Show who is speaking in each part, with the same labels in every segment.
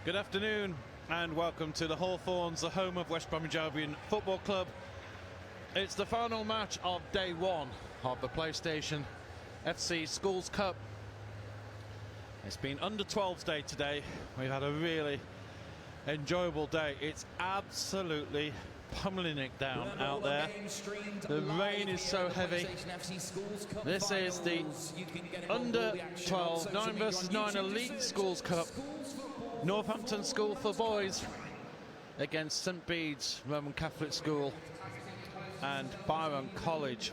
Speaker 1: Good afternoon and welcome to the Hawthorns, the home of West Bromwich Albion Football Club. It's the final match of day one of the PlayStation FC Schools Cup. It's been under 12's day today. We've had a really enjoyable day. It's absolutely pummeling it down out there. The rain is so heavy. This is the under 12 9 vs 9 Elite Schools Cup. Northampton School for Boys against St Bede's Roman Catholic School and Byron College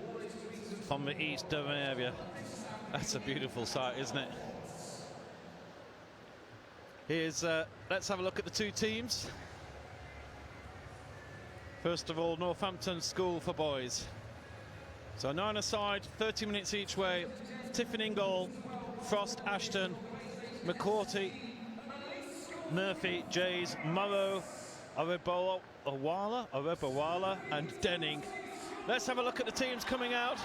Speaker 1: from the East Durham area. That's a beautiful sight, isn't it? Here's let's have a look at the two teams. First of all, Northampton School for Boys. So 9 aside, 30 minutes each way. Tiffin in goal, Frost, Ashton, McCourty, Murphy, Jays, Morrow, Arabawala and Denning. Let's have a look at the teams coming out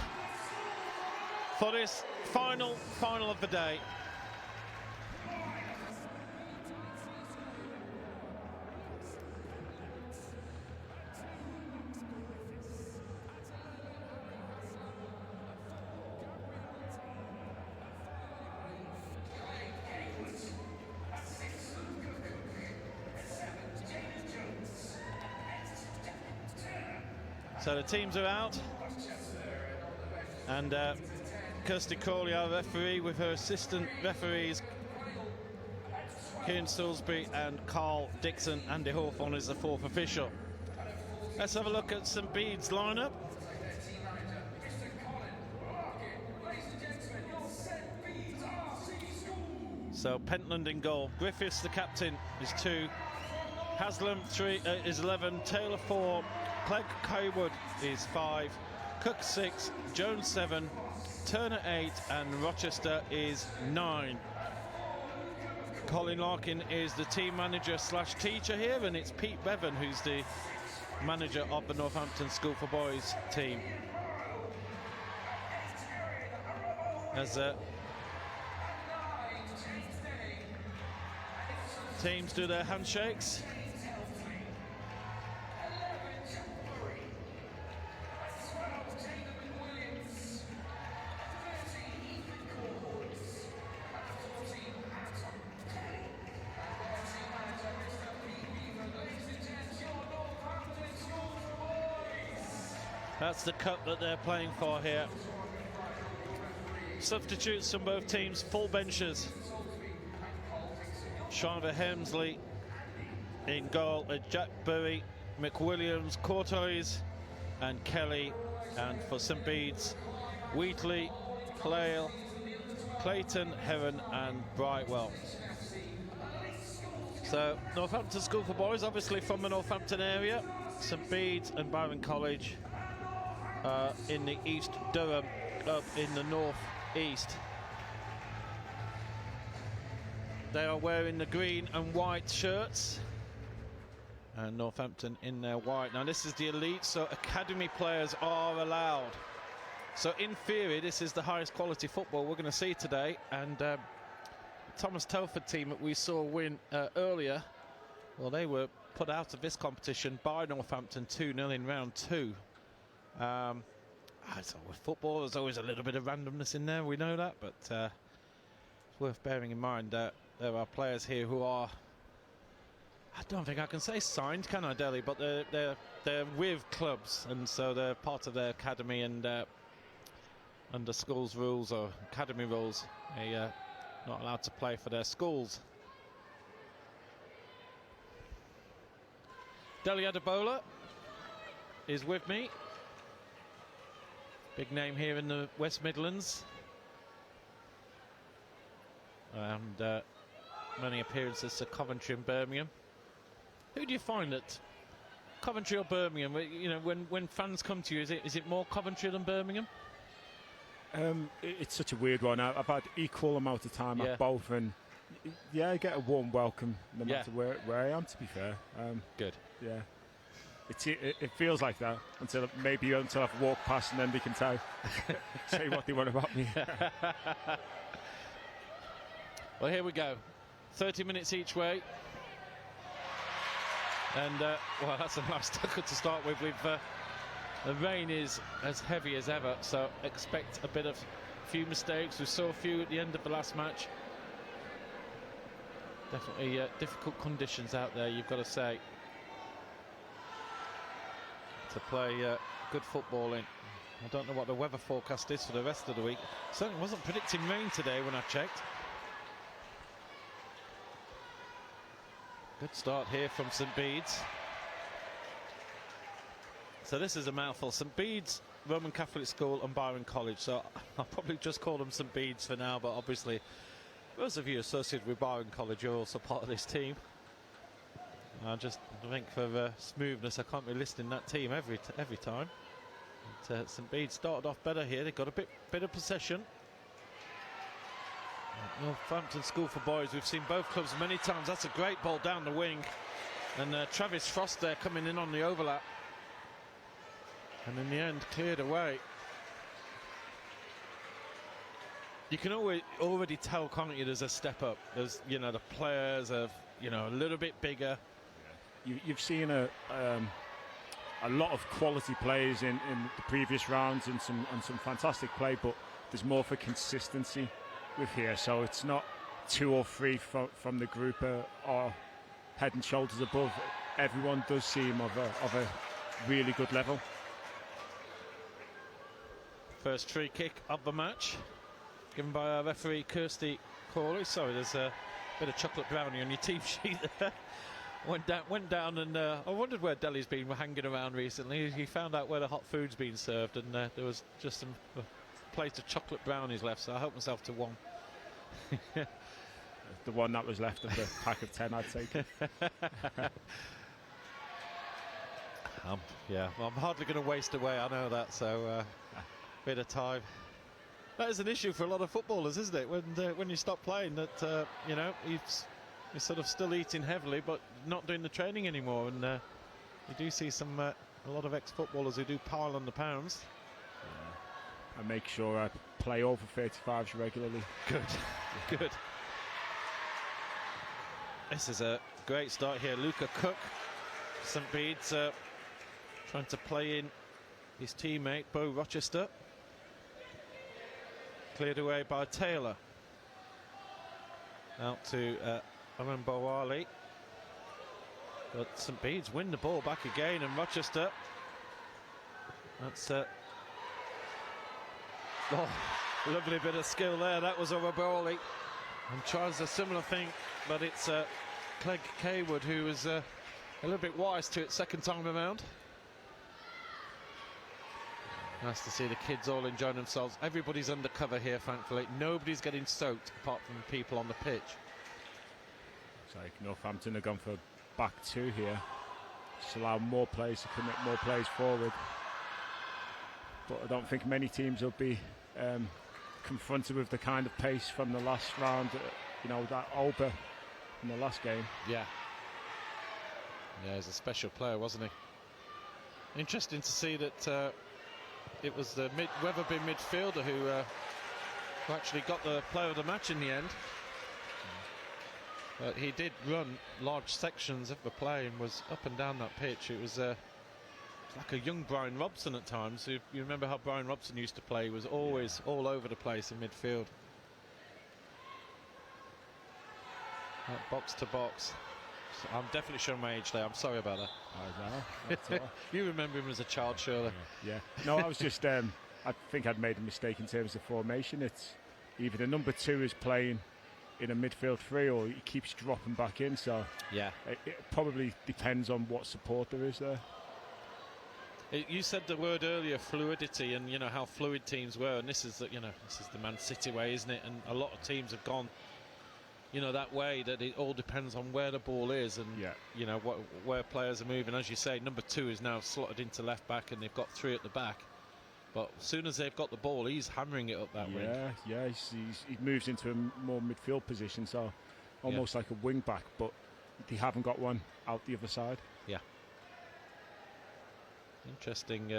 Speaker 1: for this final of the day. So the teams are out, and Kirsty Crawley, our referee, with her assistant referees Kieran Salisbury and Carl Dixon. Andy Hawthorne is the fourth official. Let's have a look at St Bede's lineup. So Pentland in goal, Griffiths the captain is 2, Haslam is 11, Taylor 4, Clegg Haywood is 5, Cook 6, Jones 7, Turner 8 and Rochester is 9. Colin Larkin is the team manager / teacher here, and it's Pete Bevan who's the manager of the Northampton School for Boys team. As teams do their handshakes. That's the cup that they're playing for here. Substitutes from both teams, full benches. Shiver Hemsley in goal, Jack Burry, McWilliams, Courtois and Kelly. And for St Bede's, Wheatley, Clayle, Clayton, Heron and Brightwell. So Northampton School for Boys, obviously from the Northampton area. St Bede's and Byron College in the East Durham, up in the north east. They are wearing the green and white shirts, and Northampton in their white. Now this is the elite, so academy players are allowed. So in theory, this is the highest quality football we're going to see today. And Thomas Telford team that we saw win earlier, well, they were put out of this competition by Northampton 2-0 in round 2. So with football, there's always a little bit of randomness in there, we know that, but it's worth bearing in mind that there are players here who are, I don't think I can say signed, can I, Delhi? But they're with clubs, and so they're part of their academy, and under schools rules or academy rules, they're not allowed to play for their schools. Deli Adebola is with me. Big name here in the West Midlands. And many appearances to Coventry and Birmingham. Who do you find at Coventry or Birmingham? You know, when fans come to you, is it more Coventry than Birmingham?
Speaker 2: It's such a weird one. I've had equal amount of time at both, and yeah, I get a warm welcome no matter where I am, to be fair.
Speaker 1: Good.
Speaker 2: Yeah. It feels like that until I've walked past, and then they can say what they want about me.
Speaker 1: Well, here we go. 30 minutes each way. And well, that's a nice tackle to start with. The rain is as heavy as ever, so expect a few mistakes. We saw a few at the end of the last match. Definitely difficult conditions out there, you've got to say, to play good football in. I don't know what the weather forecast is for the rest of the week. Certainly wasn't predicting rain today when I checked. Good start here from St Bede's. So this is a mouthful. St Bede's Roman Catholic School and Byron College. So I'll probably just call them St Bede's for now, but obviously those of you associated with Byron College, you're also part of this team. I just think for smoothness, I can't be listing that team every time. But, St Bede started off better here. They got a bit of possession. Northampton School for Boys, we've seen both clubs many times. That's a great ball down the wing, and Travis Frost there coming in on the overlap, and in the end cleared away. You can already tell, can't you, there's a step up. There's, the players are, a little bit bigger.
Speaker 2: You've seen a lot of quality players in the previous rounds and some fantastic play, but there's more for consistency with here. So it's not 2 or 3 from the group are head and shoulders above. Everyone does seem of a really good level.
Speaker 1: First free kick of the match, given by our referee Kirsty Corley. Sorry, there's a bit of chocolate brownie on your team sheet there. Went down, and I wondered where Deli's been hanging around recently. He found out where the hot food's been served, and there was just some plate of chocolate brownies left, so I helped myself to one.
Speaker 2: The one that was left of the pack of 10, I'd take it.
Speaker 1: Yeah, well, I'm hardly going to waste away, I know that, so bit of time. That is an issue for a lot of footballers, isn't it? When you stop playing, that you're sort of still eating heavily, but not doing the training anymore. And you do see a lot of ex-footballers who do pile on the pounds.
Speaker 2: Yeah. I make sure I play over 35s regularly.
Speaker 1: Good. This is a great start here. Luca Cook, St Bede's trying to play in his teammate Bo Rochester. Cleared away by Taylor. Out to Alan Bowali. But St Bede's win the ball back again, and Rochester. That's lovely bit of skill there. That was over Bowali. And tries a similar thing, but it's Clegg Kaywood who was a little bit wise to it second time around. Nice to see the kids all enjoying themselves. Everybody's undercover here, thankfully. Nobody's getting soaked apart from people on the pitch.
Speaker 2: It's like Northampton have gone for back 2 here. Just allow more players to commit more players forward. But I don't think many teams will be confronted with the kind of pace from the last round. That Alba in the last game.
Speaker 1: Yeah, he's a special player, wasn't he? Interesting to see that it was the Weatherby midfielder who actually got the player of the match in the end. But he did run large sections of the play and was up and down that pitch. It was like a young Brian Robson at times. You remember how Brian Robson used to play? He was always all over the place in midfield. Box to box. So I'm definitely showing my age there. I'm sorry about that. You remember him as a child, surely?
Speaker 2: Yeah. No, I was just. I think I'd made a mistake in terms of formation. It's either the number 2 is playing in a midfield 3, or he keeps dropping back in. So
Speaker 1: yeah,
Speaker 2: it probably depends on what support there is there.
Speaker 1: You said the word earlier, fluidity, and how fluid teams were, and this is the Man City way, isn't it? And a lot of teams have gone that way, that it all depends on where the ball is and where players are moving. As you say, number 2 is now slotted into left back, and they've got 3 at the back. But as soon as they've got the ball, he's hammering it up that wing.
Speaker 2: Yeah, he moves into a more midfield position, so almost like a wing back, but they haven't got one out the other side.
Speaker 1: Yeah. Interesting.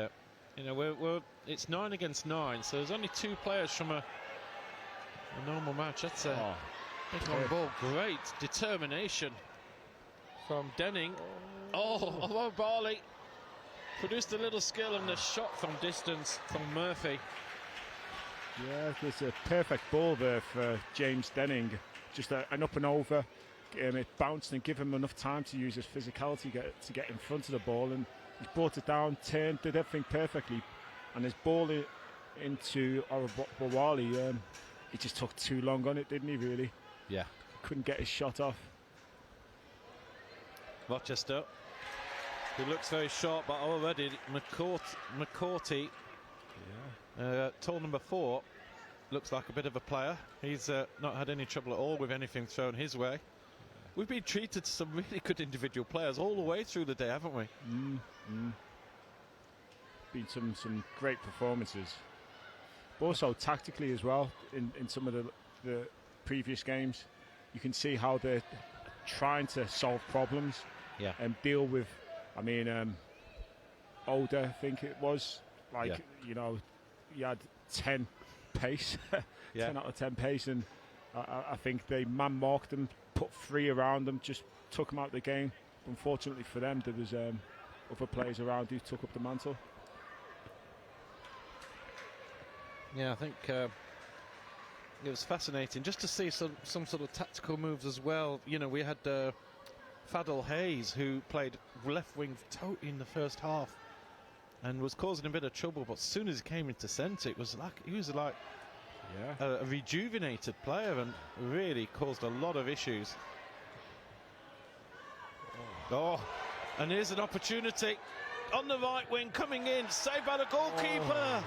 Speaker 1: It's 9 against 9, so there's only 2 players from a normal match. That's big on ball. Great determination from Denning. Oh, Barley produced a little skill and a shot from distance from Murphy.
Speaker 2: Yeah, it's a perfect ball there for James Denning. Just an up and over. It bounced and gave him enough time to use his physicality to get in front of the ball, and he brought it down, turned, did everything perfectly. And his ball into Orobowale, he just took too long on it, didn't he, really?
Speaker 1: Yeah.
Speaker 2: Couldn't get his shot off.
Speaker 1: Rochester, who looks very sharp, but already McCourty, tall number 4, looks like a bit of a player. He's not had any trouble at all with anything thrown his way. We've been treated to some really good individual players all the way through the day, haven't we?
Speaker 2: Been some great performances. But also tactically as well, in some of the previous games, you can see how they're trying to solve problems and deal with, I mean, Older, I think it was, you know, he had 10 pace, 10 out of 10 pace, and I think they man-marked them, put 3 around them, just took them out of the game. Unfortunately for them, there was other players around who took up the mantle.
Speaker 1: Yeah, I think it was fascinating just to see some sort of tactical moves as well. You know, we had Fadl Hayes, who played left wing totally in the first half and was causing a bit of trouble, but as soon as he came into centre, it was like he was like a rejuvenated player and really caused a lot of issues. And here's an opportunity on the right wing, coming in, saved by the goalkeeper.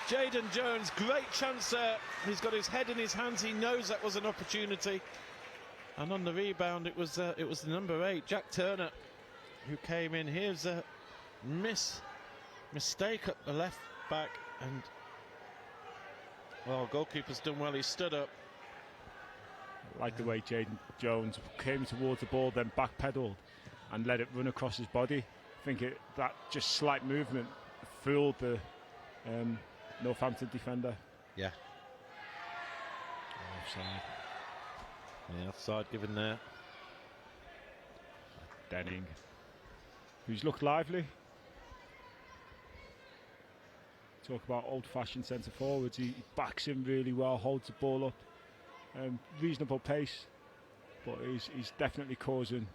Speaker 1: Jaden Jones, great chance there. He's got his head in his hands. He knows that was an opportunity. And on the rebound, it was the number 8, Jack Turner, who came in. Here's a mistake at the left back, and well, goalkeeper's done well. He stood up.
Speaker 2: I like the way Jaden Jones came towards the ball, then backpedaled and let it run across his body. I think that just slight movement fooled the Northampton defender.
Speaker 1: Yeah.
Speaker 2: Offside.
Speaker 1: Yeah, offside given there.
Speaker 2: Denning, who's looked lively. Talk about old-fashioned centre forwards. He backs in really well, holds the ball up, reasonable pace, but he's definitely causing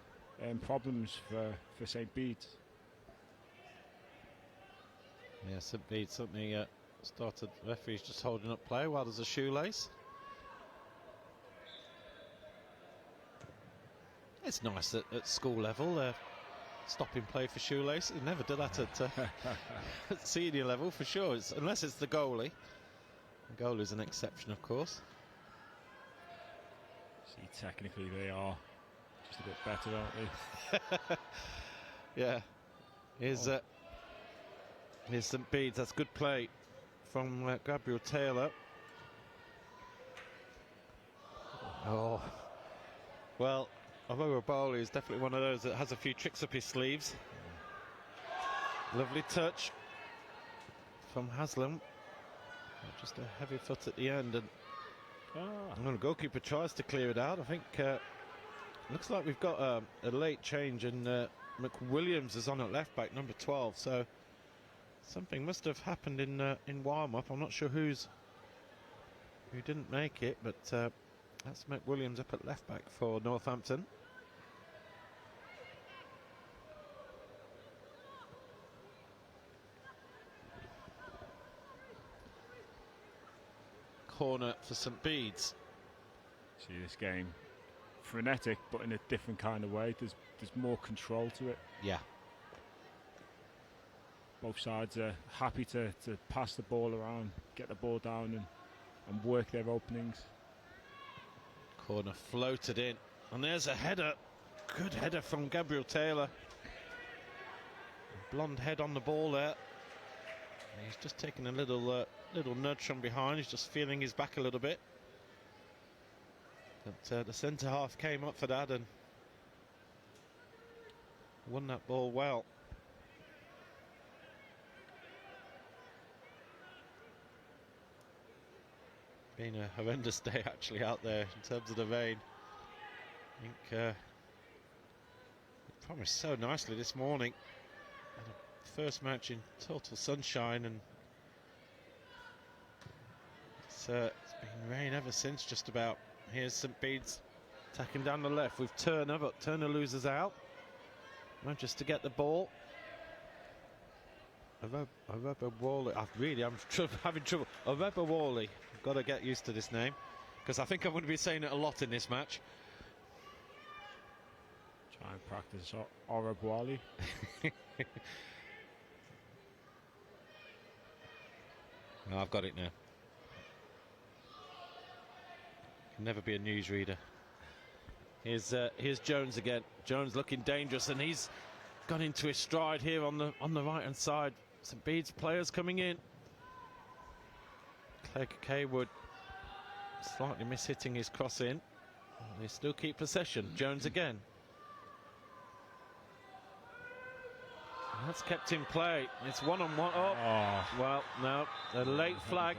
Speaker 2: problems for St. Bede's.
Speaker 1: Yeah, St. Bede certainly started. The referee's just holding up play while there's a shoelace. It's nice that at school level stopping play for shoelaces. Never do that at senior level for sure, unless it's the goalie. The goalie's an exception, of course.
Speaker 2: See, technically they are just a bit better, aren't they?
Speaker 1: Yeah. Here's St. Bede's. That's good play from Gabriel Taylor. Oh, well, Orobowale is definitely one of those that has a few tricks up his sleeves. Lovely touch from Haslam. Just a heavy foot at the end, and the goalkeeper tries to clear it out. I think looks like we've got a late change, and McWilliams is on at left back, number 12. So something must have happened in warm-up. I'm not sure who didn't make it, but that's McWilliams up at left back for Northampton. Corner for St. Bede's.
Speaker 2: See this game, frenetic, but in a different kind of way. There's more control to it.
Speaker 1: Yeah.
Speaker 2: Both sides are happy to pass the ball around, get the ball down, and work their openings.
Speaker 1: Corner floated in, and there's a header. Good header from Gabriel Taylor. Blonde head on the ball there. He's just taking a little nudge from behind. He's just feeling his back a little bit. But the centre half came up for that and won that ball well. Been a horrendous day actually out there in terms of the rain. I think promised so nicely this morning. And a first match in total sunshine, and it's been rain ever since, just about. Here's St Bede's attacking down the left with Turner, but Turner loses out. Manages to get the ball. Areba Wally. I'm having trouble. Areba Wally. I've got to get used to this name, because I think I'm going to be saying it a lot in this match.
Speaker 2: Try and practice Areba Wally.
Speaker 1: No, I've got it now. Can never be a newsreader. Here's Jones again. Jones looking dangerous, and he's gone into his stride here on the right hand side. St Bede's players coming in. Clegg Kaywood slightly mishitting his cross in. They still keep possession. Jones again. That's kept in play. It's 1-on-1. Oh, well, no, a late flag.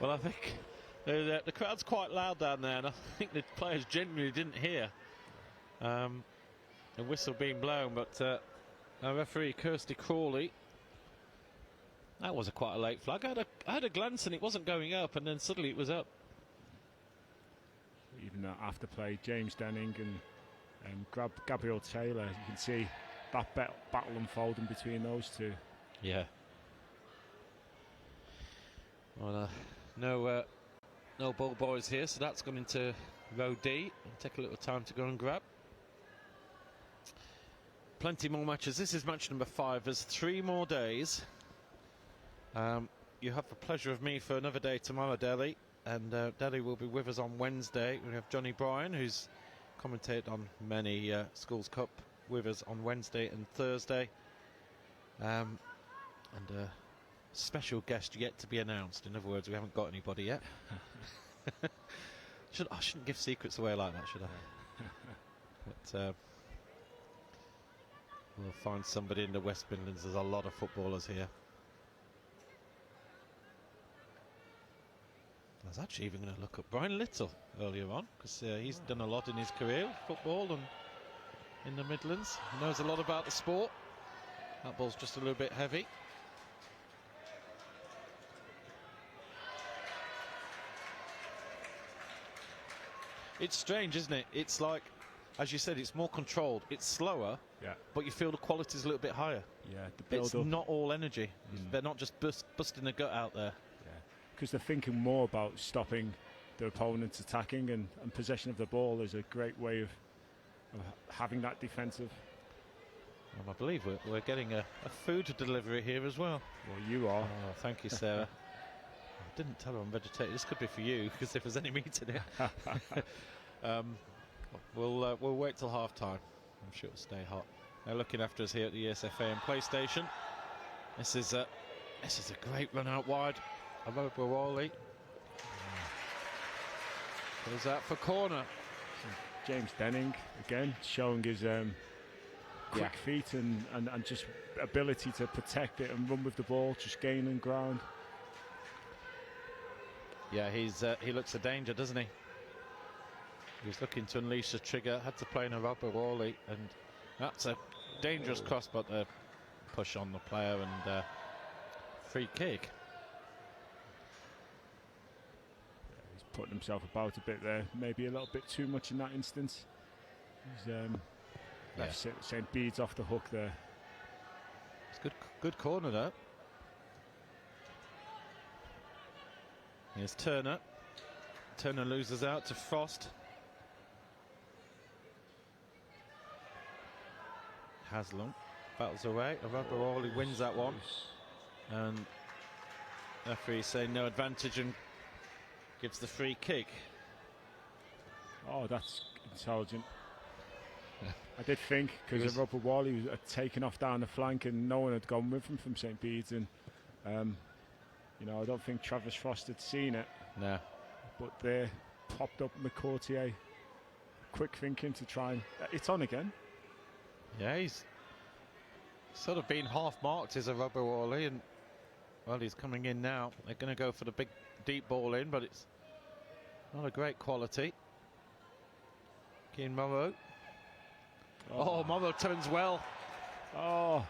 Speaker 1: Well, I think the crowd's quite loud down there, and I think the players genuinely didn't hear the whistle being blown. But our referee, Kirsty Crawley, that was quite a late flag. I had a glance and it wasn't going up, and then suddenly it was up.
Speaker 2: Even after play, James Denning and Gabriel Taylor, you can see that battle unfolding between those two.
Speaker 1: Yeah. Well, no ball boys here, so that's gone into row D. It'll take a little time to go and grab. Plenty more matches. This is match number 5. There's 3 more days. You have the pleasure of me for another day tomorrow, Delhi, and Delhi will be with us on Wednesday. We have Johnny Bryan, who's commentated on many Schools Cup, with us on Wednesday and Thursday, and special guest yet to be announced. In other words, we haven't got anybody yet. I shouldn't give secrets away like that, should I? But we'll find somebody in the West Midlands. There's a lot of footballers here. I was actually even going to look up Brian Little earlier on, because he's done a lot in his career, football and in the Midlands. He knows a lot about the sport. That ball's just a little bit heavy. It's strange, isn't it? It's like, as you said, it's more controlled. It's slower,
Speaker 2: yeah,
Speaker 1: but you feel the quality's a little bit higher.
Speaker 2: Yeah, the build
Speaker 1: it's
Speaker 2: up.
Speaker 1: Not all energy. They're not just busting the gut out there.
Speaker 2: Yeah, because they're thinking more about stopping their opponents attacking, and possession of the ball is a great way of having that defensive.
Speaker 1: Well, I believe we're getting a food delivery here as well.
Speaker 2: Well, you are.
Speaker 1: Oh, thank you, Sarah. I didn't tell her I'm vegetarian. This could be for you, because if there's any meat in it. We'll wait till half time. I'm sure it'll stay hot. They're looking after us here at the ESFA and PlayStation. This is a great run out wide. Areba Wally goes out for corner.
Speaker 2: James Denning again showing his quick feet and just ability to protect it and run with the ball, just gaining ground.
Speaker 1: Yeah, he looks a danger, doesn't he? He's looking to unleash the trigger. Had to play in Areba Wally, and that's a dangerous cross, but a push on the player and free kick.
Speaker 2: He's putting himself about a bit there, maybe a little bit too much in that instance. He's left St Bede's off the hook there.
Speaker 1: It's good corner there. Here's Turner. Turner loses out to Frost. Haslam battles away. Areba Wally wins that one, and referee saying no advantage and gives the free kick.
Speaker 2: Oh, that's intelligent. I did think, because Areba Wally was taken off down the flank and no one had gone with him from St Bede's, and you know, I don't think Travis Frost had seen it.
Speaker 1: No.
Speaker 2: But there popped up McCourtier, quick thinking to try and it's on again.
Speaker 1: Yeah, he's sort of been half marked as a Areba Wally, and well, he's coming in now. They're going to go for the big deep ball in, but it's Not a great quality. Keen Morrow. Oh, Morrow turns well.
Speaker 2: Oh.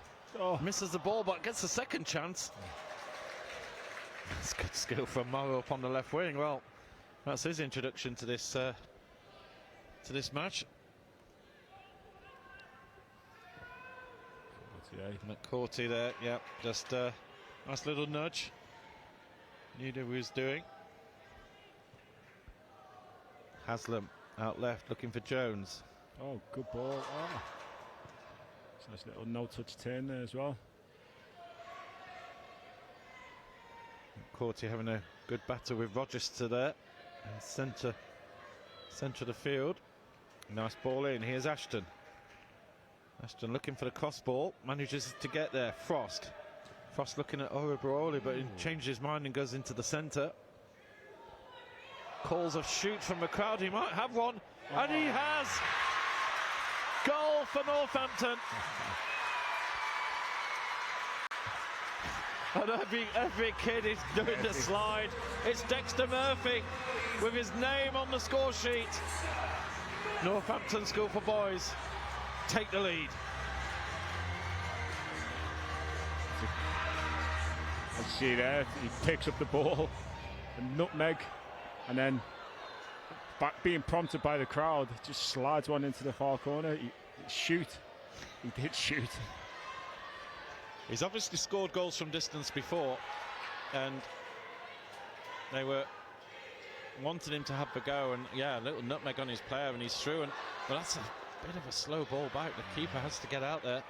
Speaker 1: Misses the ball, but gets a second chance. That's good skill from Morrow up on the left wing. Well, that's his introduction to this match. McCourty there, yeah, just a nice little nudge. Knew what he was doing. Haslam out left looking for Jones.
Speaker 2: Oh, good ball. Oh. Nice little no-touch turn there as well.
Speaker 1: McCourty having a good battle with Rochester there. And centre of the field. Nice ball in. Here's Ashton. Ashton looking for the cross ball. Manages to get there. Frost looking at Orobaroli, but he changes his mind and goes into the centre. Calls a shoot from the crowd. He might have one. And he has! Goal for Northampton. And every kid is doing the slide. It's Dexter Murphy with his name on the score sheet. Northampton School for Boys take the lead.
Speaker 2: As you see there, he picks up the ball, a nutmeg, and then being prompted by the crowd, just slides one into the far corner. He did shoot.
Speaker 1: He's obviously scored goals from distance before, and they were wanting him to have a go, and yeah, a little nutmeg on his player, and he's through. And well, that's a bit of a slow ball back. The keeper has to get out there.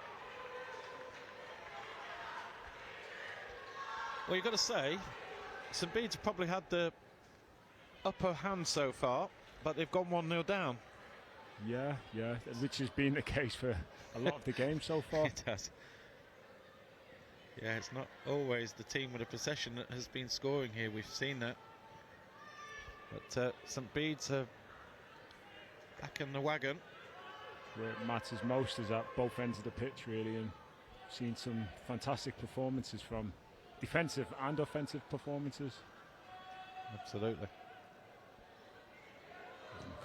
Speaker 1: Well, you've got to say, St Bede's probably had the upper hand so far, but they've gone 1-0 down.
Speaker 2: Yeah, which has been the case for a lot of the game so far.
Speaker 1: It has. Yeah, it's not always the team with a possession that has been scoring here. We've seen that. But St Bede's are back in the wagon.
Speaker 2: Where it matters most is at both ends of the pitch, really, and seen some fantastic performances from defensive and offensive performances.
Speaker 1: Absolutely.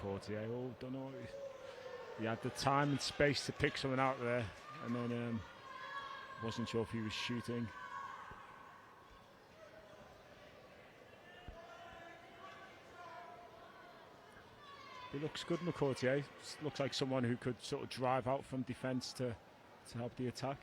Speaker 2: McCourty, don't know. He had the time and space to pick someone out there, and then wasn't sure if he was shooting. He looks good, McCourty. Looks like someone who could sort of drive out from defence to help the attack.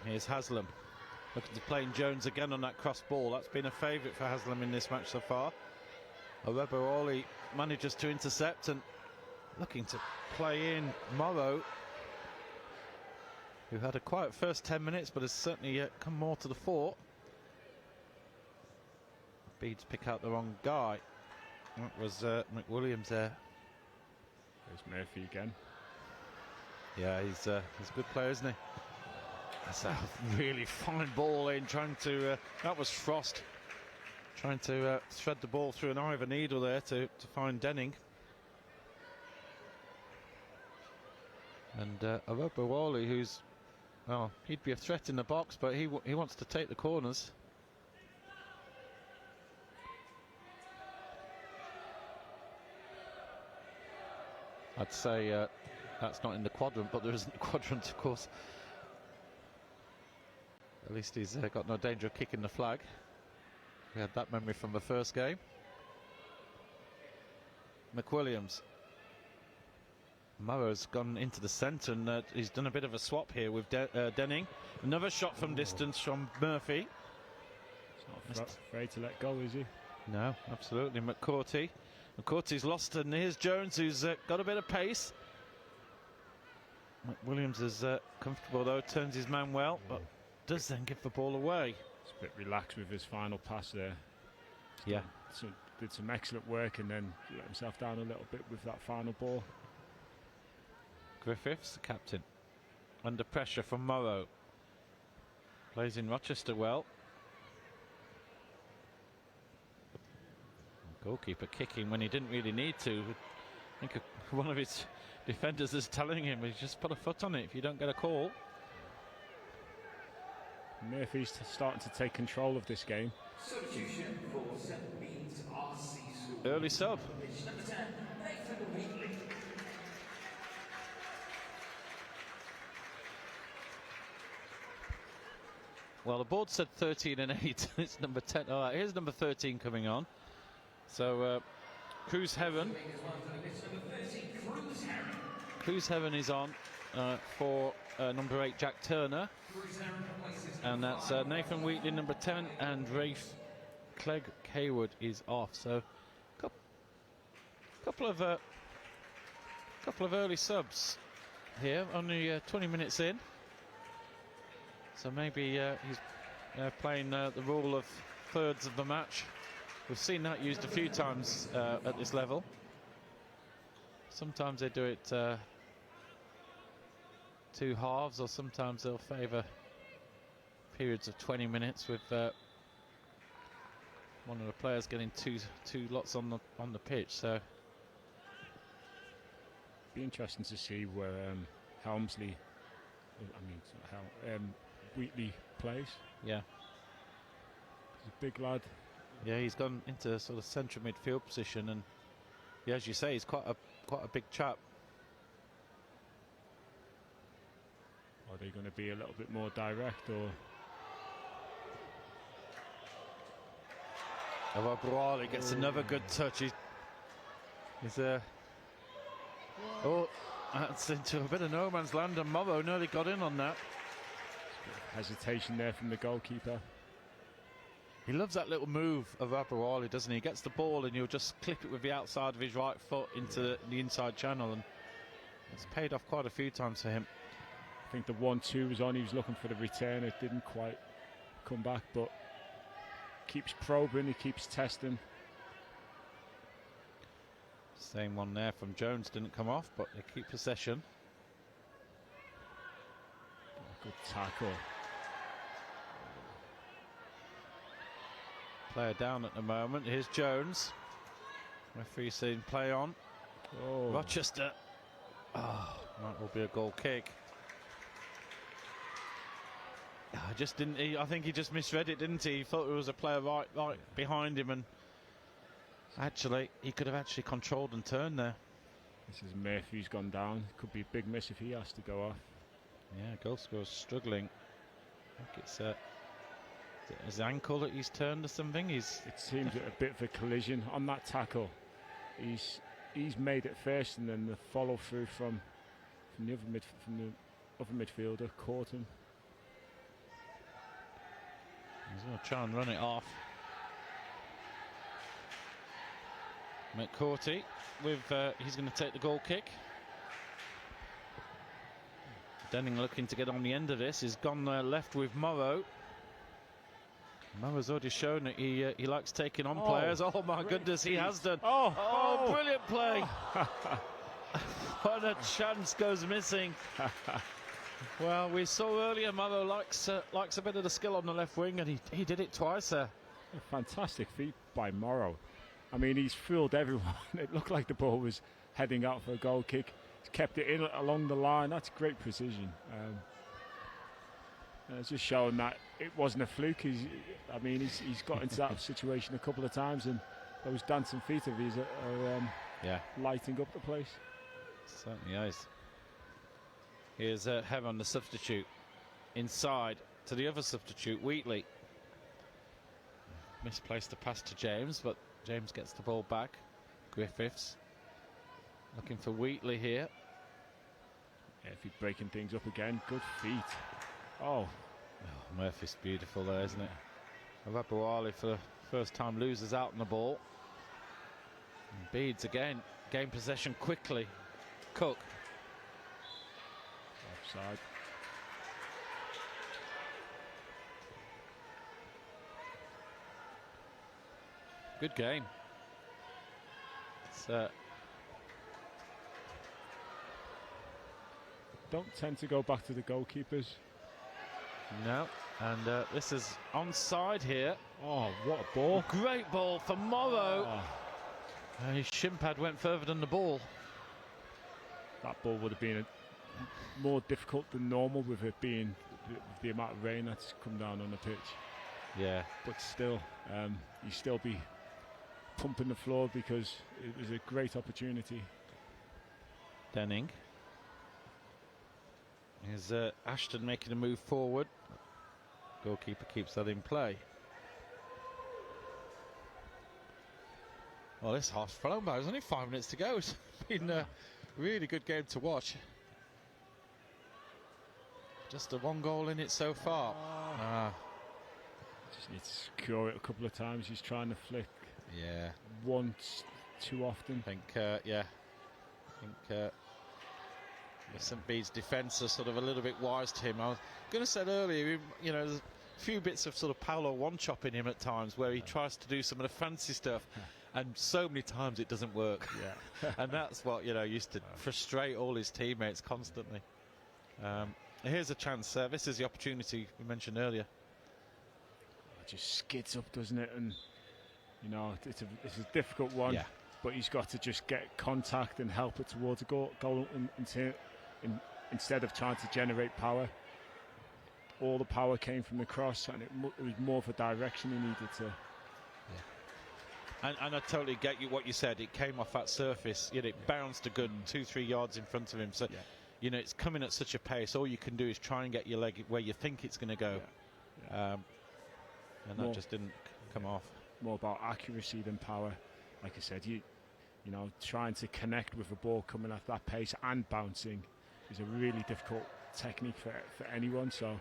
Speaker 1: Here's Haslam looking to play in Jones again on that cross ball. That's been a favourite for Haslam in this match so far. Orobaroli manages to intercept and looking to play in Morrow, who had a quiet first 10 minutes but has certainly come more to the fore. Bede's pick out the wrong guy. That was McWilliams there.
Speaker 2: There's Murphy again.
Speaker 1: Yeah, he's a good player, isn't he? That's a really fine ball in, trying to that was Frost trying to thread the ball through an eye of a needle there to find Denning. And Orobaroli, who's, well, he'd be a threat in the box, but he wants to take the corners. I'd say that's not in the quadrant, but there isn't a quadrant, of course. At least he's got no danger of kicking the flag. We had that memory from the first game. McWilliams. Morrow's gone into the centre, and he's done a bit of a swap here with Denning. Another shot from distance from Murphy.
Speaker 2: He's not afraid to let go, is he?
Speaker 1: No, absolutely. McCourty's lost, and here's Jones, who's got a bit of pace. McWilliams is comfortable though, turns his man well, but does then give the ball away.
Speaker 2: He's a bit relaxed with his final pass there.
Speaker 1: Yeah.
Speaker 2: So did some excellent work and then let himself down a little bit with that final ball.
Speaker 1: Griffiths, the captain, under pressure from Morrow. Plays in Rochester well. Goalkeeper kicking when he didn't really need to. I think one of his defenders is telling him, "You just put a foot on it if you don't get a call."
Speaker 2: Murphy's starting to take control of this game.
Speaker 3: Substitution for St. Bede's RC School.
Speaker 1: Early sub.
Speaker 3: Number 10, Nathan Wheatley.
Speaker 1: Well, the board said 13 and 8. It's number 10. All right, here's number 13 coming on. So, Cruise Heaven. Cruise Heaven is on for number 8, Jack Turner. And that's Nathan Wheatley, number 10, and Rafe Clegg Haywood is off. So, couple of early subs here, only 20 minutes in. So maybe he's playing the role of thirds of the match. We've seen that used a few times at this level. Sometimes they do it 2 halves, or sometimes they'll favour periods of 20 minutes with one of the players getting two lots on the pitch. So
Speaker 2: Be interesting to see where Wheatley plays.
Speaker 1: yeah,
Speaker 2: He's a big lad.
Speaker 1: yeah, he's gone into sort of central midfield position, and yeah, as you say, he's quite a big chap.
Speaker 2: Are they going to be a little bit more direct, or?
Speaker 1: He gets another good touch. He's oh, that's into a bit of no man's land, and Morrow nearly got in on that.
Speaker 2: Hesitation there from the goalkeeper.
Speaker 1: He loves that little move of Abrali, doesn't he? He gets the ball and he'll just clip it with the outside of his right foot into the inside channel, and it's paid off quite a few times for him.
Speaker 2: I think the 1-2 was on. He was looking for the return. It didn't quite come back, but keeps probing. He keeps testing.
Speaker 1: Same one there from Jones, didn't come off, but they keep possession.
Speaker 2: Good tackle.
Speaker 1: Player down at the moment. Here's Jones. Referee saying play on.
Speaker 2: Oh.
Speaker 1: Rochester. Oh, that will be a goal kick. I just didn't. I think he just misread it, didn't he? He thought there was a player right behind him, and actually he could have actually controlled and turned there.
Speaker 2: This is Murphy's gone down. Could be a big miss if he has to go off.
Speaker 1: Yeah, goal scorer's struggling. I think it's his ankle that he's turned or something.
Speaker 2: It seems a bit of a collision on that tackle. He's made it first, and then the follow through from the other midfielder caught him.
Speaker 1: He's going to try and run it off. McCourty with he's going to take the goal kick. Denning looking to get on the end of this. He's gone left with Morrow. Morrow's already shown that he likes taking on players. Oh my goodness, he has done. Oh, brilliant play. What a chance goes missing. Well, we saw earlier Morrow likes a bit of the skill on the left wing, and he did it twice there.
Speaker 2: A fantastic feat by Morrow. I mean, he's fooled everyone. It looked like the ball was heading out for a goal kick. He's kept it in along the line. That's great precision. It's just showing that it wasn't a fluke. He's got into that situation a couple of times, and those dancing feet of his are lighting up the place.
Speaker 1: Certainly is. Here's Heron, the substitute, inside to the other substitute, Wheatley. Misplaced the pass to James, but James gets the ball back. Griffiths looking for Wheatley here.
Speaker 2: Yeah, if he's breaking things up again, good feet. Oh,
Speaker 1: Murphy's beautiful there, isn't it? Arabuali for the first time loses out on the ball. And Bedes again, gain possession quickly. Cook.
Speaker 2: Offside.
Speaker 1: Good game. It's,
Speaker 2: don't tend to go back to the goalkeepers.
Speaker 1: no, and this is onside here.
Speaker 2: Oh, what a ball.
Speaker 1: Great ball for Morrow. His shin pad went further than the ball.
Speaker 2: That ball would have been more difficult than normal with it being the amount of rain that's come down on the pitch.
Speaker 1: Yeah.
Speaker 2: But still, you still be pumping the floor because it was a great opportunity.
Speaker 1: Denning. Is Ashton making a move forward? Goalkeeper keeps that in play. Well, this half's flown by. There's only 5 minutes to go. It's been a really good game to watch. Just a 1 goal in it so far.
Speaker 2: Just need to secure it a couple of times. He's trying to flick.
Speaker 1: Yeah.
Speaker 2: Once too often.
Speaker 1: I think, yeah. I think St Bede's defence are sort of a little bit wise to him. I was going to say earlier, you know, there's a few bits of sort of Paolo one-chop in him at times where he tries to do some of the fancy stuff. And so many times it doesn't work.
Speaker 2: Yeah.
Speaker 1: And that's what, you know, used to frustrate all his teammates constantly. Here's a chance. This is the opportunity we mentioned earlier.
Speaker 2: It just skids up, doesn't it? And, you know, it's a difficult one.
Speaker 1: Yeah.
Speaker 2: But he's got to just get contact and help it towards a goal instead of trying to generate power. All the power came from the cross, and it was more of a direction he needed to.
Speaker 1: And I totally get what you said. It came off that surface. You know, it bounced a good 2-3 yards in front of him. So, you know, it's coming at such a pace. All you can do is try and get your leg where you think it's going to go. And that just didn't come off.
Speaker 2: More about accuracy than power. Like I said, you know, trying to connect with a ball coming at that pace and bouncing is a really difficult technique for anyone. So,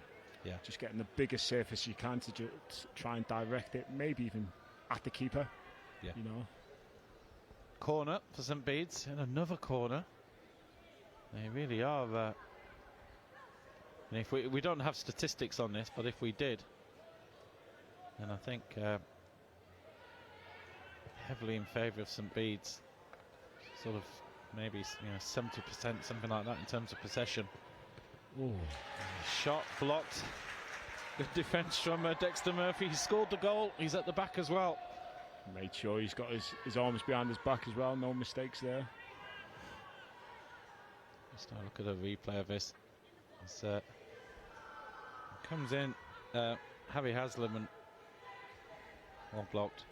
Speaker 2: just getting the biggest surface you can to just try and direct it, maybe even at the keeper.
Speaker 1: Yeah.
Speaker 2: You know.
Speaker 1: Corner for St Bede's, and another corner. They really are. And if we don't have statistics on this, but if we did, then I think heavily in favour of St Bede's, sort of maybe 70%, something like that in terms of possession.
Speaker 2: Ooh.
Speaker 1: Shot blocked. Good defence from Dexter Murphy. He scored the goal. He's at the back as well.
Speaker 2: Made sure he's got his arms behind his back as well. No mistakes there.
Speaker 1: Let's have a look at a replay of this. It comes in, Harry Haslam, and well blocked.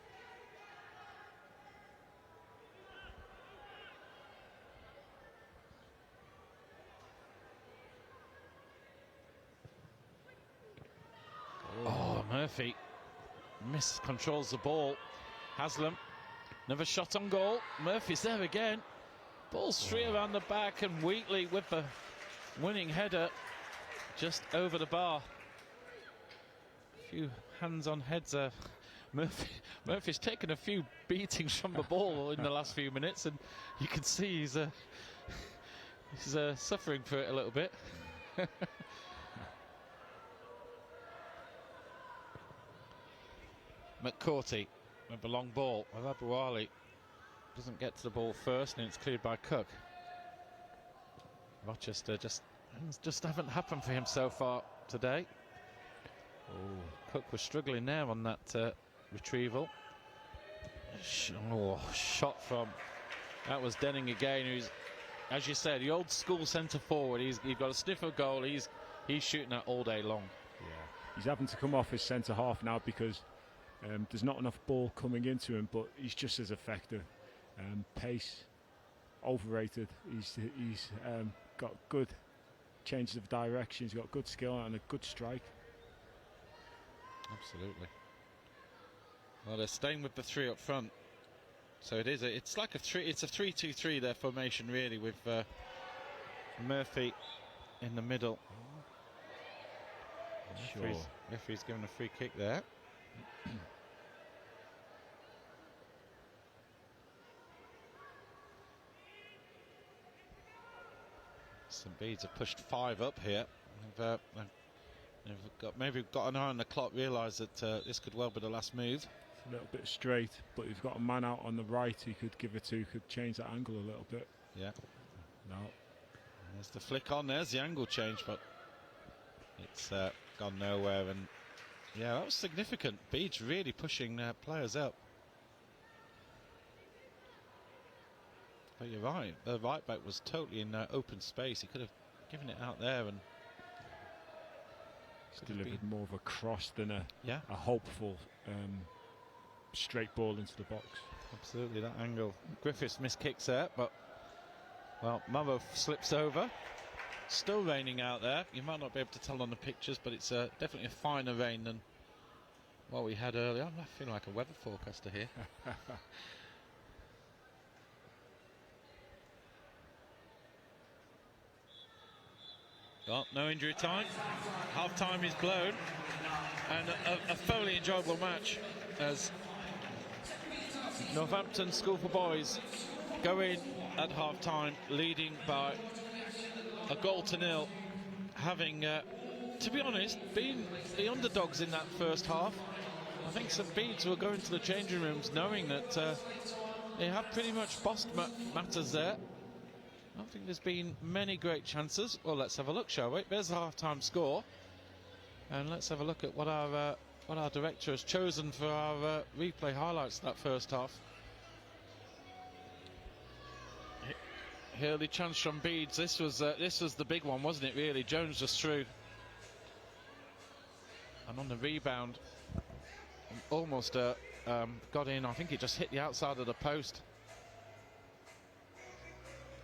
Speaker 1: Oh, Murphy miscontrols the ball. Haslam, another shot on goal. Murphy's there again. Ball's free around the back, and Wheatley with the winning header just over the bar. A few hands on heads. Murphy's taken a few beatings from the ball in the last few minutes, and you can see he's suffering for it a little bit. McCourty with the long ball. Abu Ali doesn't get to the ball first, and it's cleared by Cook. Rochester just haven't happened for him so far today. Oh, Cook was struggling there on that retrieval. Shot from, that was Denning again, who's, as you said, the old school centre forward. He's got a sniff of goal. He's shooting that all day long.
Speaker 2: Yeah, he's having to come off his centre half now because there's not enough ball coming into him, but he's just as effective. Pace, overrated. He's got good changes of direction. He's got good skill and a good strike.
Speaker 1: Absolutely. Well, they're staying with the 3 up front, so it's like a 3-2-3 their formation really, with Murphy in the middle.
Speaker 2: Sure.
Speaker 1: Referee's given a free kick there. St Bede's have pushed 5 up here. They've maybe got an eye on the clock, realised that this could well be the last move.
Speaker 2: It's a little bit straight, but he's got a man out on the right he could give it to, could change that angle a little bit.
Speaker 1: Yeah.
Speaker 2: No.
Speaker 1: There's the flick on, there's the angle change, but it's gone nowhere. And yeah, that was significant. Bede's really pushing players up. But you're right, the right back was totally in open space. He could have given it out there and
Speaker 2: Delivered more of a cross than a
Speaker 1: yeah,
Speaker 2: hopeful straight ball into the box.
Speaker 1: absolutely, that angle. Griffiths missed kicks there, but well, Murrow slips over. Still raining out there. You might not be able to tell on the pictures, but it's definitely a finer rain than what we had earlier. I'm feeling like a weather forecaster here. Well, no injury time. Half time is blown, and a thoroughly enjoyable match as Northampton School for Boys go in at half time leading by a 1-0, having, to be honest, been the underdogs in that first half. I think St Bede's will go into the changing rooms knowing that they have pretty much bossed matters there. I don't think there's been many great chances. Well, let's have a look, shall we? There's the half-time score, and let's have a look at what our director has chosen for our replay highlights of that first half. Early chance from Bede. This was the big one, wasn't it? Really, Jones just threw, and on the rebound, almost got in. I think it just hit the outside of the post.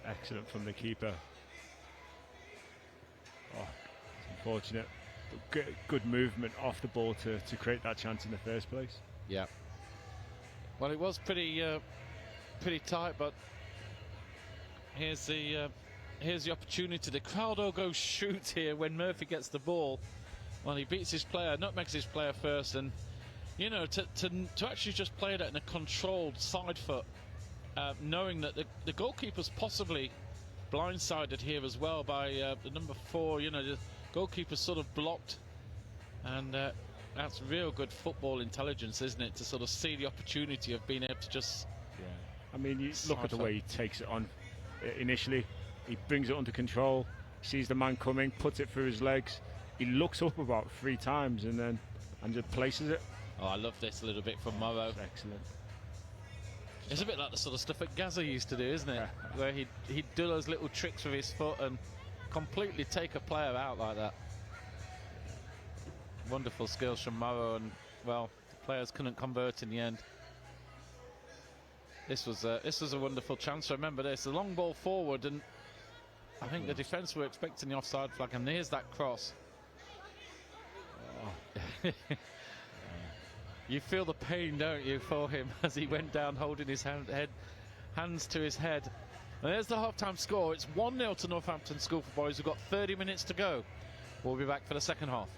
Speaker 2: Excellent from the keeper. Oh, unfortunate, but good movement off the ball to create that chance in the first place.
Speaker 1: Yeah. Well, it was pretty tight, but here's the opportunity. The crowd all goes shoot here when Murphy gets the ball. Well, he beats his player, nutmegs his player first, and you know, to actually just play that in a controlled side foot. Knowing that the goalkeeper's possibly blindsided here as well by the number 4, you know, the goalkeeper's sort of blocked, and that's real good football intelligence, isn't it, to sort of see the opportunity of being able to just...
Speaker 2: Yeah, I mean, you look at the way he takes it on initially. He brings it under control, sees the man coming, puts it through his legs, he looks up about 3 times and just places it.
Speaker 1: Oh, I love this a little bit from Morrow.
Speaker 2: Excellent.
Speaker 1: It's a bit like the sort of stuff that Gaza used to do, isn't it? Where he'd do those little tricks with his foot and completely take a player out like that. Wonderful skills from Morrow, and well, the players couldn't convert in the end. This was a wonderful chance. Remember this, the long ball forward, and I think the defence were expecting the offside flag, and here's that cross. Oh. You feel the pain, don't you, for him as he went down holding his hands to his head. And there's the half-time score. It's 1-0 to Northampton School for Boys. We've got 30 minutes to go. We'll be back for the second half.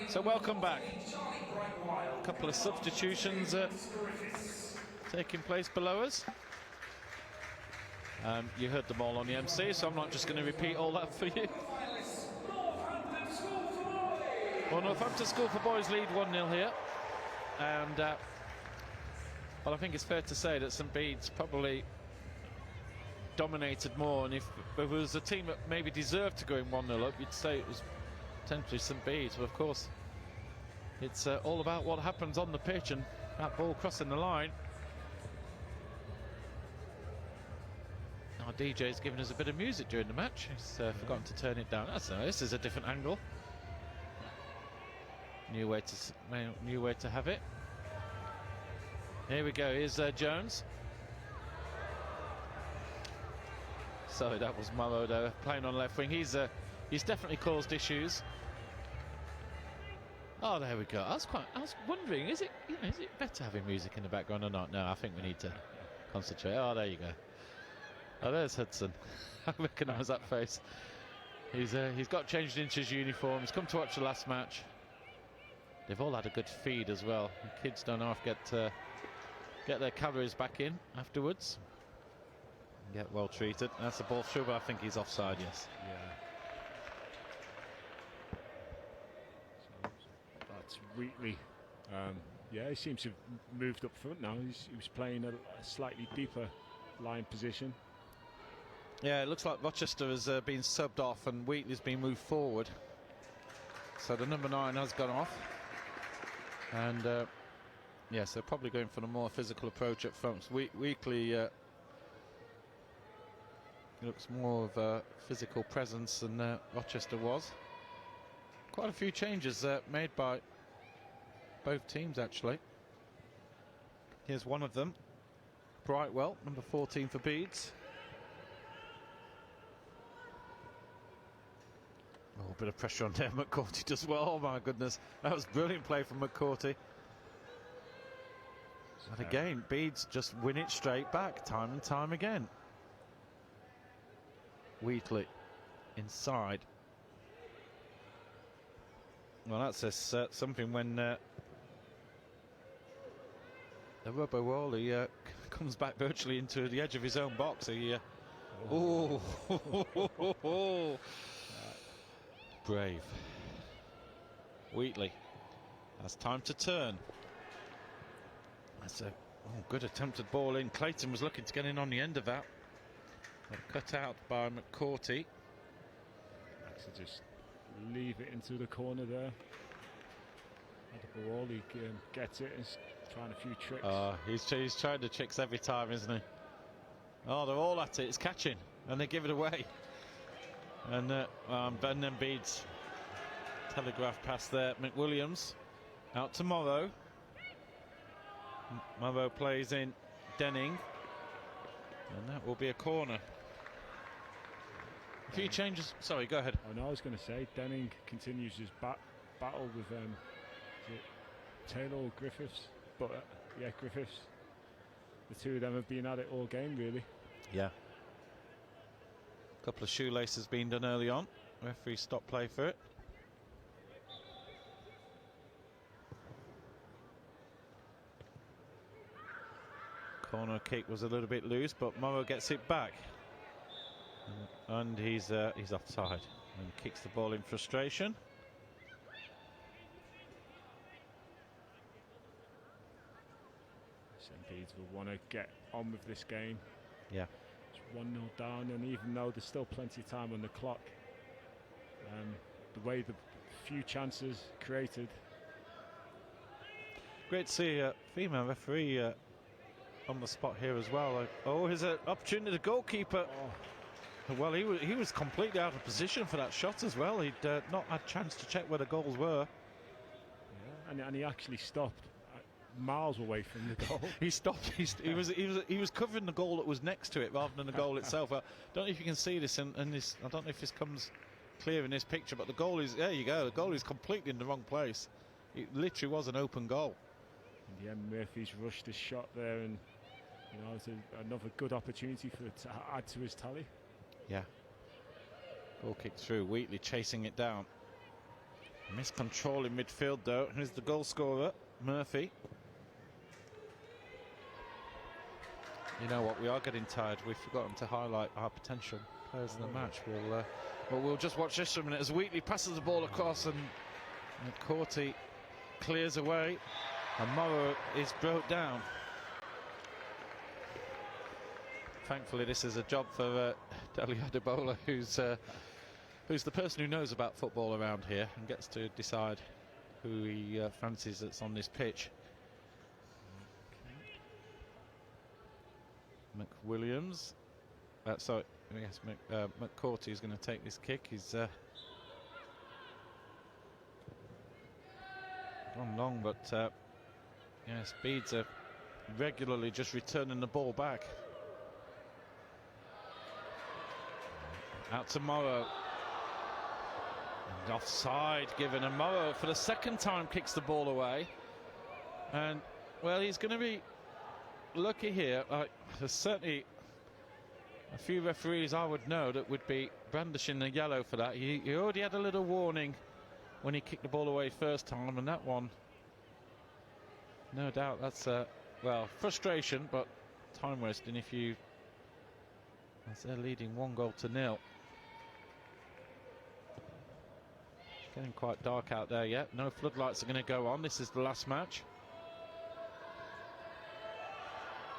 Speaker 1: So welcome back. A couple of substitutions taking place below us. You heard them all on the MC, so I'm not just going to repeat all that for you. Well, Northampton School for Boys lead 1-0 here. And, well, I think it's fair to say that St Bede's probably dominated more. And if there was a team that maybe deserved to go in 1-0 up, you'd say it was potentially St Bede's. But, of course, it's all about what happens on the pitch and that ball crossing the line. Our DJ's given us a bit of music during the match. He's forgotten to turn it down. That's nice. This is a different angle. New way to have it. Here we go. Here's Jones. Sorry, that was Morrow there, playing on left wing. He's definitely caused issues. Oh, there we go. I was wondering, is it better having music in the background or not? No, I think we need to concentrate. Oh, there you go. Oh, there's Hudson. I recognise that face. He's got changed into his uniform. He's come to watch the last match. They've all had a good feed as well. The kids don't half get their calories back in afterwards. Get well treated. That's a ball through, but I think he's offside. Yes.
Speaker 2: Yeah. So that's Wheatley. Yeah, he seems to have moved up front now. He was playing a slightly deeper line position.
Speaker 1: Yeah, it looks like Rochester has been subbed off and Wheatley's been moved forward. So the number 9 has gone off. And yes, they're probably going for a more physical approach up front. Wheatley looks more of a physical presence than Rochester was. Quite a few changes made by both teams, actually. Here's one of them. Brightwell, number 14 for Bedes. Oh, a bit of pressure on there. McCourty does well. Oh my goodness, that was brilliant play from McCourty. And again, Bedes just win it straight back, time and time again. Wheatley inside. Well, that says something when the rubber Wally comes back virtually into the edge of his own box. He, brave. Wheatley has time to turn. That's a good attempted ball in. Clayton was looking to get in on the end of that. Cut out by McCourty.
Speaker 2: So just leave it into the corner there. Wally gets it. He's trying a few tricks.
Speaker 1: He's trying the tricks every time, isn't he? Oh, they're all at it. It's catching, and they give it away. And then Bedes telegraph pass there. McWilliams out to Morrow. Morrow plays in Denning, and that will be a corner. A few changes. Sorry, go ahead.
Speaker 2: Oh no, I was going to say Denning continues his battle with is it Taylor or Griffiths? But yeah, Griffiths. The two of them have been at it all game, really.
Speaker 1: Yeah. A couple of shoelaces being done early on. Referee stopped play for it. Corner kick was a little bit loose, but Morrow gets it back. And he's offside and kicks the ball in frustration.
Speaker 2: St Bede's will want to get on with this game.
Speaker 1: Yeah.
Speaker 2: It's 1-0 down, and even though there's still plenty of time on the clock, the way the few chances created.
Speaker 1: Great to see a female referee on the spot here as well. Oh, here's an opportunity. The goalkeeper. Oh. Well, he was completely out of position for that shot as well. He'd not had a chance to check where the goals were.
Speaker 2: Yeah, and he actually stopped miles away from the goal.
Speaker 1: He stopped. He was covering the goal that was next to it rather than the goal itself. I don't know if you can see this in this. I don't know if this comes clear in this picture, but the goal is there. You go. The goal is completely in the wrong place. It literally was an open goal.
Speaker 2: And yeah, Murphy's rushed his shot there, and it's another good opportunity for it to add to his tally.
Speaker 1: Yeah. Ball kick through. Wheatley chasing it down. Missed control in midfield though. Here's the goal scorer, Murphy. You know what, we are getting tired. We've forgotten to highlight our potential players in the match. We'll just watch this for a minute as Wheatley passes the ball across and Corty clears away and Morrow is brought down. Thankfully this is a job for Deli Adebola, who's the person who knows about football around here and gets to decide who he fancies that's on this pitch. McWilliams, sorry, yes, McCourty is going to take this kick. He's gone long, but yes, Bede's regularly just returning the ball back. Out to Morrow. And offside given, and Morrow for the second time kicks the ball away. And, well, he's going to be lucky here. There's certainly a few referees I would know that would be brandishing the yellow for that. He already had a little warning when he kicked the ball away first time, and that one, no doubt, that's well, frustration, but time wasting if you, as they're leading 1-0. It's getting quite dark out there yet. No floodlights are going to go on. This is the last match.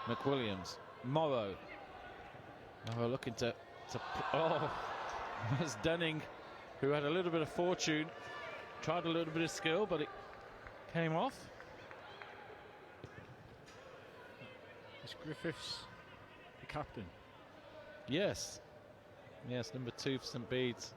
Speaker 1: McWilliams, Morrow looking to oh, that's Denning, who had a little bit of fortune, tried a little bit of skill, but it came off.
Speaker 2: Is Griffiths the captain?
Speaker 1: Yes, number 2 for St Bede's.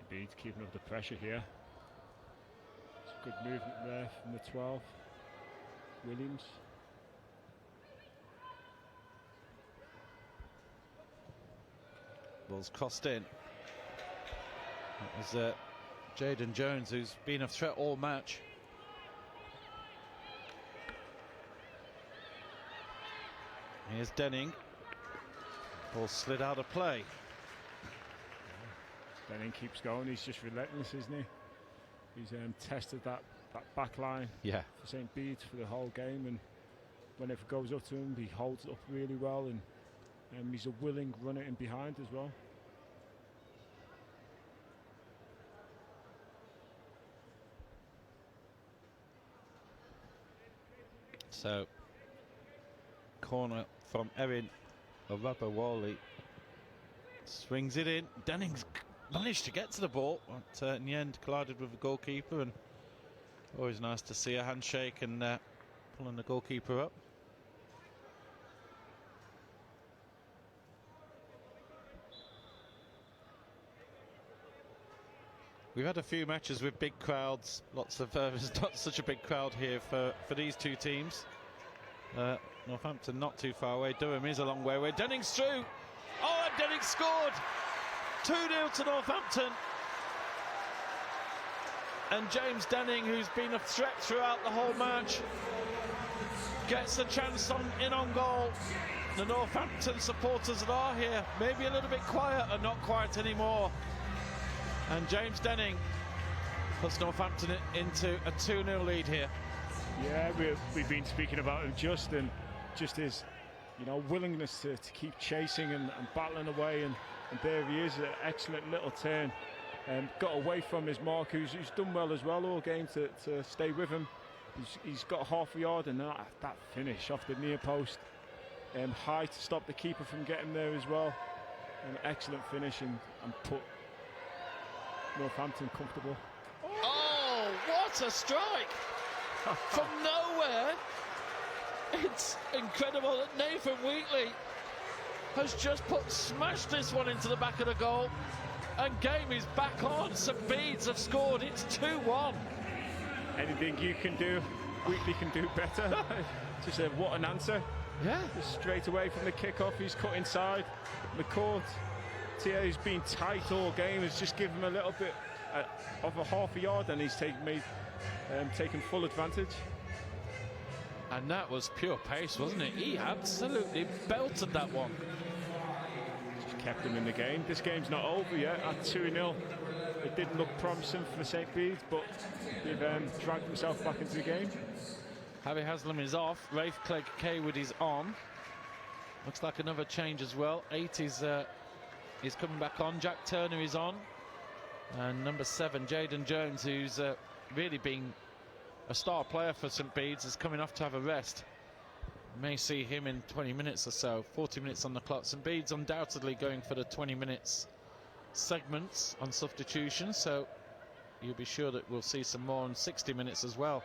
Speaker 2: Bede's keeping up the pressure here. It's a good movement there from the 12. Williams.
Speaker 1: Ball's crossed in. That was Jaden Jones, who's been a threat all match. Here's Denning. Ball slid out of play.
Speaker 2: Denning keeps going. He's just relentless, isn't he? He's tested that back line
Speaker 1: for
Speaker 2: St Bede's for the whole game, and whenever it goes up to him, he holds it up really well, and he's a willing runner in behind as well.
Speaker 1: So, corner from Erin Wally. Swings it in. Denning's managed to get to the ball, but in the end collided with the goalkeeper, and always nice to see a handshake and pulling the goalkeeper up. We've had a few matches with big crowds, lots of there's not such a big crowd here for these two teams. Northampton not too far away, Durham is a long way away. Denning's through. Oh, and Denning scored! 2-0 to Northampton. And James Denning, who's been a threat throughout the whole match, gets a chance in on goal. The Northampton supporters that are here, maybe a little bit quiet, are not quiet anymore. And James Denning puts Northampton into a 2-0 lead here.
Speaker 2: Yeah, we've been speaking about him just his, willingness to keep chasing and battling away, and there he is, an excellent little turn, and got away from his mark, who's done well as well all game to stay with him. He's got half a yard, and that finish off the near post, high to stop the keeper from getting there as well. An excellent finish and put Northampton comfortable.
Speaker 1: Oh, what a strike! From nowhere, it's incredible that Nathan Wheatley has just smashed this one into the back of the goal, and game is back on. St Bede's have scored. It's 2-1.
Speaker 2: Anything you can do, Wheatley can do better. Just what an answer.
Speaker 1: Yeah.
Speaker 2: Just straight away from the kickoff, he's cut inside the court. Thierry's been tight all game. Has just given him a little bit of a half a yard, and he's taken full advantage.
Speaker 1: And that was pure pace, wasn't it? He absolutely belted that one.
Speaker 2: Just kept him in the game. This game's not over yet at 2-0. It did look promising for St Bede's, but they've dragged themselves back into the game.
Speaker 1: Javi Haslam is off. Rafe Clegg Kaywood is on. Looks like another change as well. 8 is coming back on. Jack Turner is on. And number 7, Jaden Jones, who's really been a star player for St Bede's, is coming off to have a rest. May see him in 20 minutes or so. 40 minutes on the clock. St Bede's undoubtedly going for the 20 minutes segments on substitution, so you'll be sure that we'll see some more in 60 minutes as well.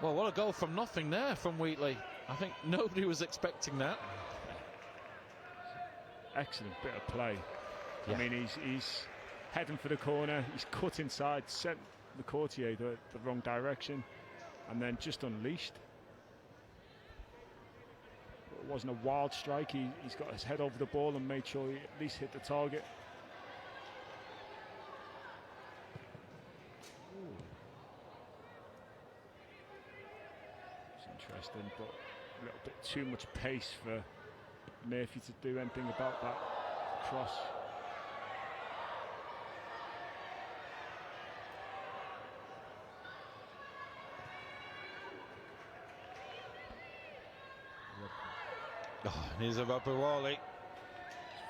Speaker 1: Well, what a goal from nothing there from Wheatley. I think nobody was expecting that.
Speaker 2: Excellent bit of play.
Speaker 1: Yeah.
Speaker 2: I mean, he's heading for the corner. He's cut inside, sent the courtier the wrong direction, and then just unleashed. It wasn't a wild strike. He's got his head over the ball and made sure he at least hit the target. It's interesting, but a little bit too much pace for Murphy to do anything about that cross.
Speaker 1: Oh, here's a rubber Wally.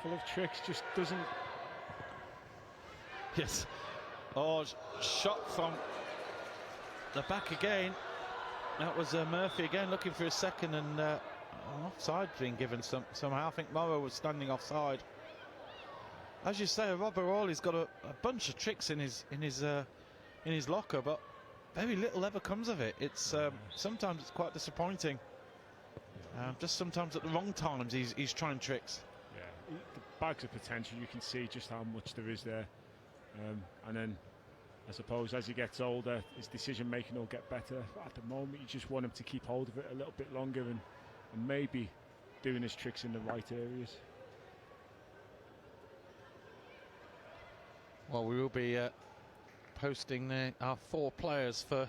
Speaker 2: Full of tricks, just doesn't.
Speaker 1: Yes. Oh, shot from the back again. That was Murphy again looking for a second, and offside being given somehow. I think Morrow was standing offside. As you say, Robert Hawley's got a bunch of tricks in his locker, but very little ever comes of it. It's sometimes it's quite disappointing. Just sometimes at the wrong times he's trying tricks.
Speaker 2: Yeah, the bags of potential. You can see just how much there is there, and then I suppose as he gets older, his decision making will get better. But at the moment, you just want him to keep hold of it a little bit longer and maybe doing his tricks in the right areas.
Speaker 1: Well, we will be posting our 4 players for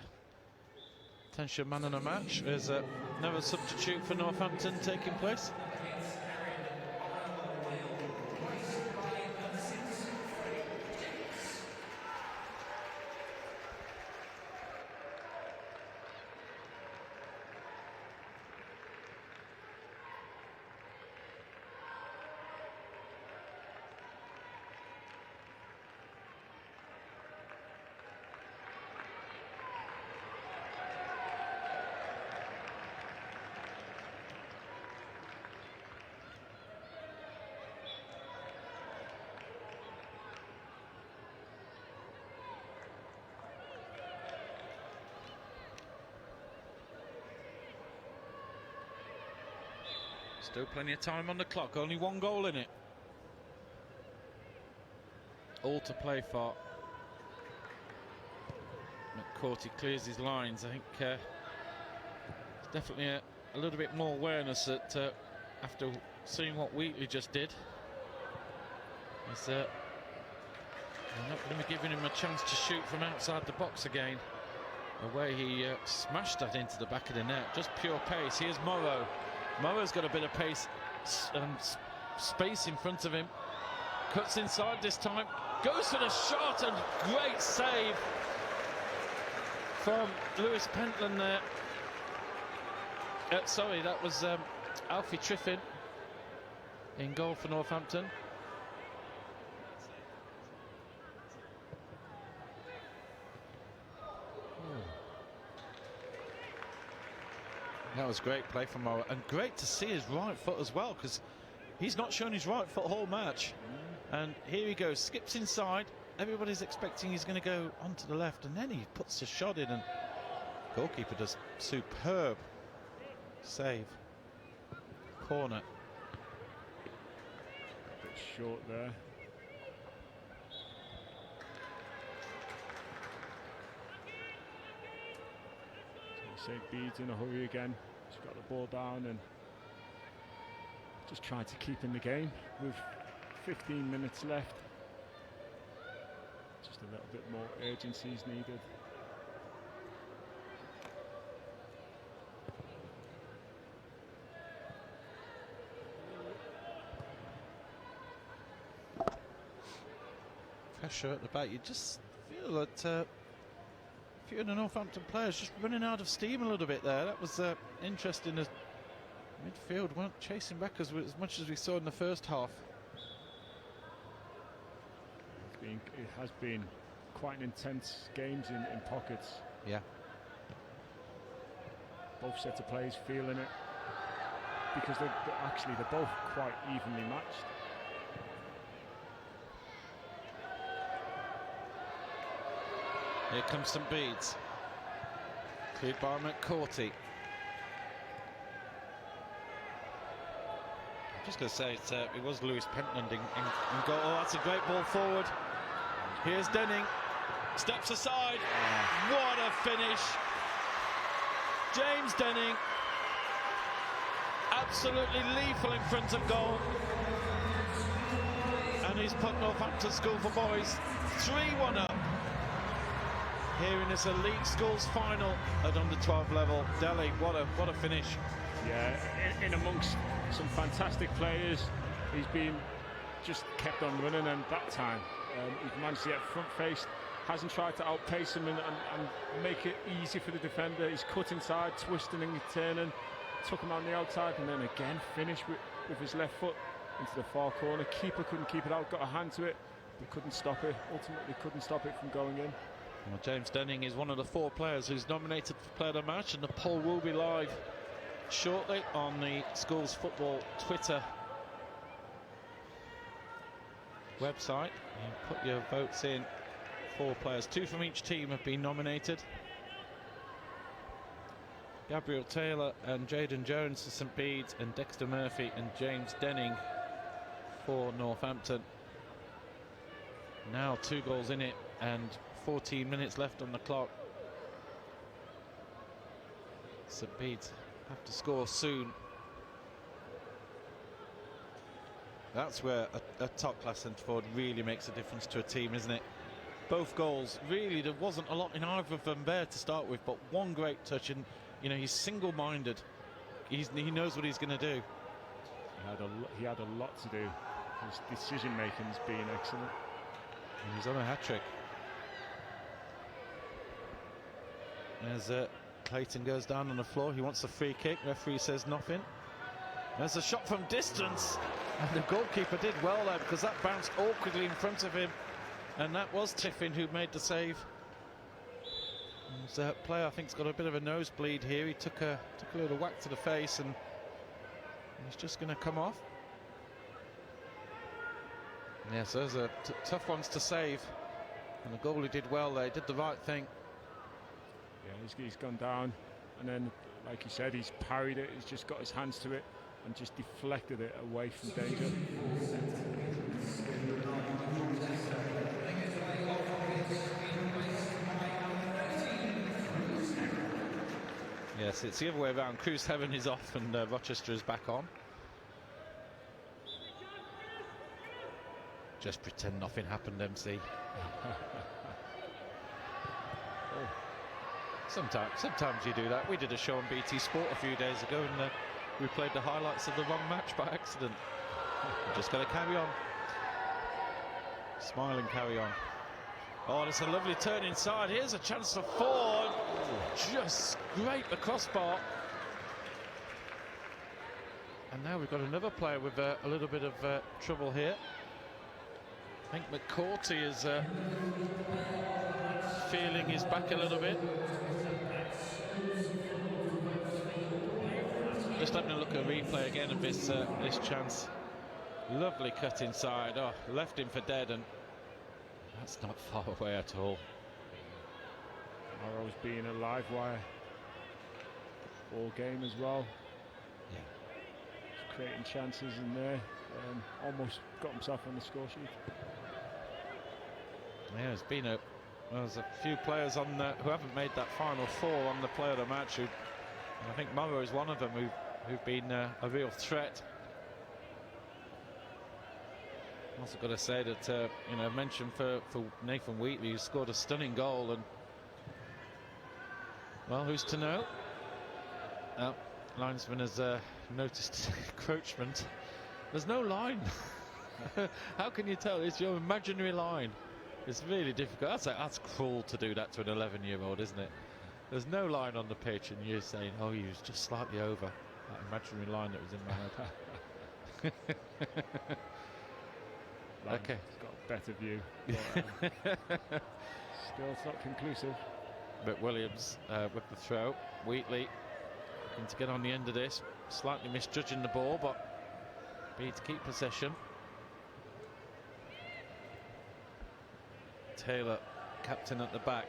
Speaker 1: potential man of the match. There's another substitute for Northampton taking place. Still plenty of time on the clock, only 1 goal in it. All to play for. McCourty clears his lines. I think there's definitely a little bit more awareness that after seeing what Wheatley just did. They're not going to be giving him a chance to shoot from outside the box again. The way he smashed that into the back of the net, just pure pace. Here's Morrow. Morrow's got a bit of pace and space in front of him. Cuts inside this time. Goes for the shot, and great save from Lewis Pentland there. Sorry, that was Alfie Triffin in goal for Northampton. That was great play from Morrow, and great to see his right foot as well, because he's not shown his right foot whole match. And here he goes, skips inside. Everybody's expecting he's going to go onto the left, and then he puts a shot in, and goalkeeper does superb save. Corner.
Speaker 2: short there. So Bede's in a hurry again. He's got the ball down and just trying to keep in the game with 15 minutes left. Just a little bit more urgency is needed.
Speaker 1: Pressure at the back. You just feel that a few of the Northampton players just running out of steam a little bit there. That was interesting as midfield weren't chasing back as much as we saw in the first half.
Speaker 2: It has been quite an intense games in pockets.
Speaker 1: Yeah.
Speaker 2: Both sets of players feeling it because they're both quite evenly matched.
Speaker 1: Here comes St Bede's. Cleared by McCourty. I'm just going to say it was Lewis Pentland in goal. Oh, that's a great ball forward. Here's Denning. Steps aside. What a finish. James Denning. Absolutely lethal in front of goal. And he's put Northampton School for Boys 3-1 up. Here in this elite schools final at under 12 level. Delhi, what a finish.
Speaker 2: Yeah, in amongst some fantastic players, he's been just kept on running, and that time he's managed to get front faced, hasn't tried to outpace him and make it easy for the defender. He's cut inside, twisting and turning, took him on the outside, and then again finished with his left foot into the far corner. Keeper couldn't keep it out, got a hand to it, but couldn't stop it. Ultimately couldn't stop it from going in.
Speaker 1: Well, James Denning is one of the 4 players who's nominated for Player of the Match, and the poll will be live shortly on the Schools Football Twitter website. You put your votes in. 4 players, 2 from each team have been nominated. Gabriel Taylor and Jaden Jones for St Bede's, and Dexter Murphy and James Denning for Northampton. Now 2 goals in it and 14 minutes left on the clock. St Bede's have to score soon. That's where a top-class centre forward really makes a difference to a team, isn't it? Both goals, really, there wasn't a lot in either of them there to start with, but one great touch, and you know, he's single-minded. He knows what he's going to do.
Speaker 2: He had a lot to do. His decision-making's been excellent.
Speaker 1: And he's on a hat-trick. As Clayton goes down on the floor, he wants a free kick. Referee says nothing. There's a shot from distance, and the goalkeeper did well there because that bounced awkwardly in front of him, and that was Tiffin who made the save. The player, I think, has got a bit of a nosebleed here. He took a little whack to the face, and he's just going to come off. Yes, those are tough ones to save, and the goalie did well there. He did the right thing.
Speaker 2: Yeah, he's gone down, and then, like you said, he's parried it. He's just got his hands to it and just deflected it away from danger.
Speaker 1: Yes, it's the other way around. Cruise Heaven is off and Rochester is back on. Just pretend nothing happened, MC. Sometimes you do that. We did a show on BT Sport a few days ago, and we played the highlights of the wrong match by accident. You just got to carry on. Smile and carry on. Oh, it's a lovely turn inside. Here's a chance for Ford. Just scrape the crossbar. And now we've got another player with a little bit of trouble here. I think McCourty is feeling his back a little bit. Just having a look at a replay again of this chance. Lovely cut inside. Oh, left him for dead, and that's not far away at all.
Speaker 2: Morrow's being a live wire all game as well.
Speaker 1: Yeah.
Speaker 2: Just creating chances in there. almost got himself on the score sheet.
Speaker 1: Yeah, there's a few players on who haven't made that final four on the player of the match. I think Morrow is one of them who've been a real threat. Also got to say that mention for Nathan Wheatley, who scored a stunning goal, and well, who's to know? Linesman has noticed encroachment. There's no line. How can you tell? It's your imaginary line. It's really difficult. That's cruel to do that to an 11-year-old, isn't it? There's no line on the pitch, and you're saying, "Oh, he was just slightly over that imaginary line that was in my head." Okay,
Speaker 2: he's got a better view. But, still, it's not conclusive.
Speaker 1: But Williams with the throw. Wheatley looking to get on the end of this, slightly misjudging the ball, but Bede to keep possession. Taylor, captain at the back.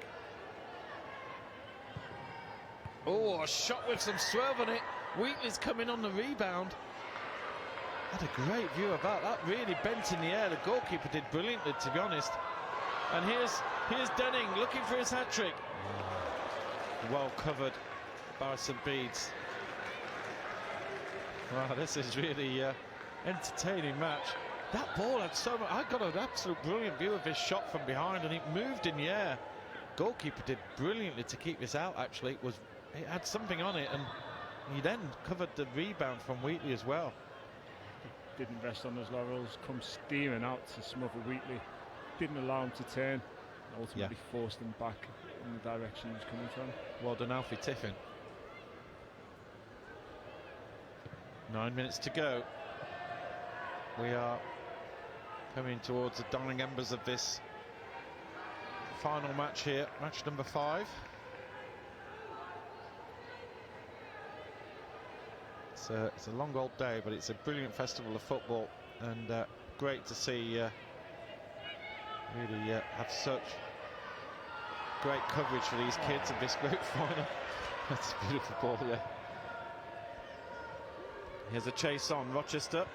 Speaker 1: Oh, a shot with some swerve on it. Wheatley's coming on the rebound. Had a great view of that. That really bent in the air. The goalkeeper did brilliantly, to be honest. And here's Denning looking for his hat-trick. Well covered by St Bede's. Wow, this is really entertaining match. That ball had so much. I got an absolute brilliant view of his shot from behind, and it moved in the air. Goalkeeper did brilliantly to keep this out. Actually, it had something on it, and he then covered the rebound from Wheatley as well.
Speaker 2: Didn't rest on his laurels. Come steaming out to smother Wheatley. Didn't allow him to turn. Ultimately forced him back in the direction he was coming from.
Speaker 1: Well done, Alfie Tiffin. 9 minutes to go. We are coming towards the dying embers of this final match here, match number 5. It's a long old day, but it's a brilliant festival of football, and great to see really have such great coverage for these kids of this great final. That's a beautiful ball, yeah. Here's a chase on Rochester.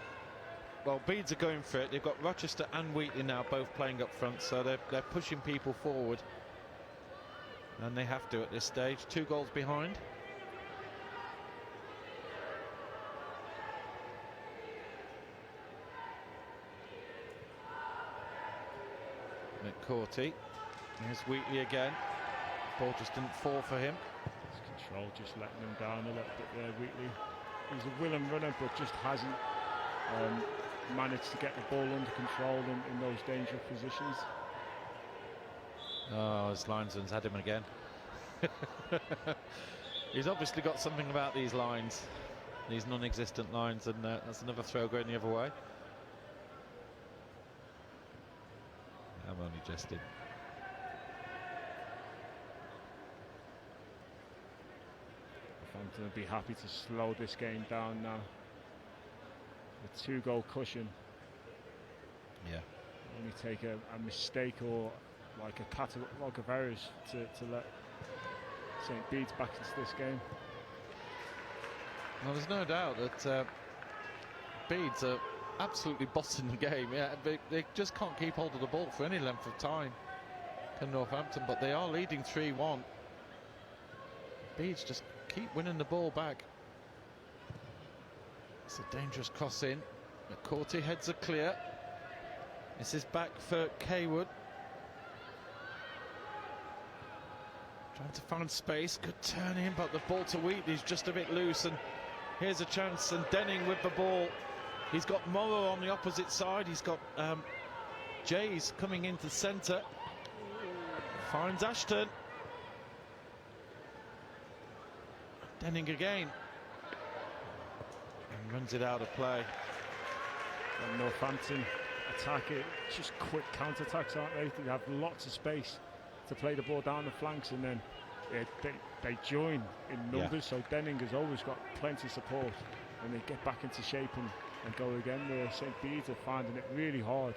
Speaker 1: Well, Bedes are going for it. They've got Rochester and Wheatley now both playing up front, so they're pushing people forward, and they have to at this stage. 2 goals behind. McCourty. Here's Wheatley again. Ball just didn't fall for him.
Speaker 2: His control just letting him down a little bit there, Wheatley. He's a willing runner, but just hasn't managed to get the ball under control in those dangerous positions.
Speaker 1: Oh, his linesman's had him again. He's obviously got something about these lines, these non-existent lines, and that's another throw going the other way. I'm only jesting.
Speaker 2: Northampton will be happy to slow this game down now. A 2-goal cushion.
Speaker 1: Yeah.
Speaker 2: Only take a mistake or like a catalog of errors to let St Bede's back into this game.
Speaker 1: Well, there's no doubt that Bedes are absolutely bossing the game. Yeah, they just can't keep hold of the ball for any length of time, can Northampton, but they are leading 3-1. Bedes just keep winning the ball back. It's a dangerous cross in. McCourty heads are clear. This is back for Kaywood. Trying to find space. Good turn in, but the ball to Wheatley's just a bit loose. And here's a chance. And Denning with the ball. He's got Morrow on the opposite side. He's got Jays coming into centre. Finds Ashton. Denning again. And runs it out of play.
Speaker 2: And Northampton attack it. Just quick counter-attacks, aren't they? They have lots of space to play the ball down the flanks, and then they join in numbers. So Denning has always got plenty of support, and they get back into shape and go again. Where St Bede's are finding it really hard.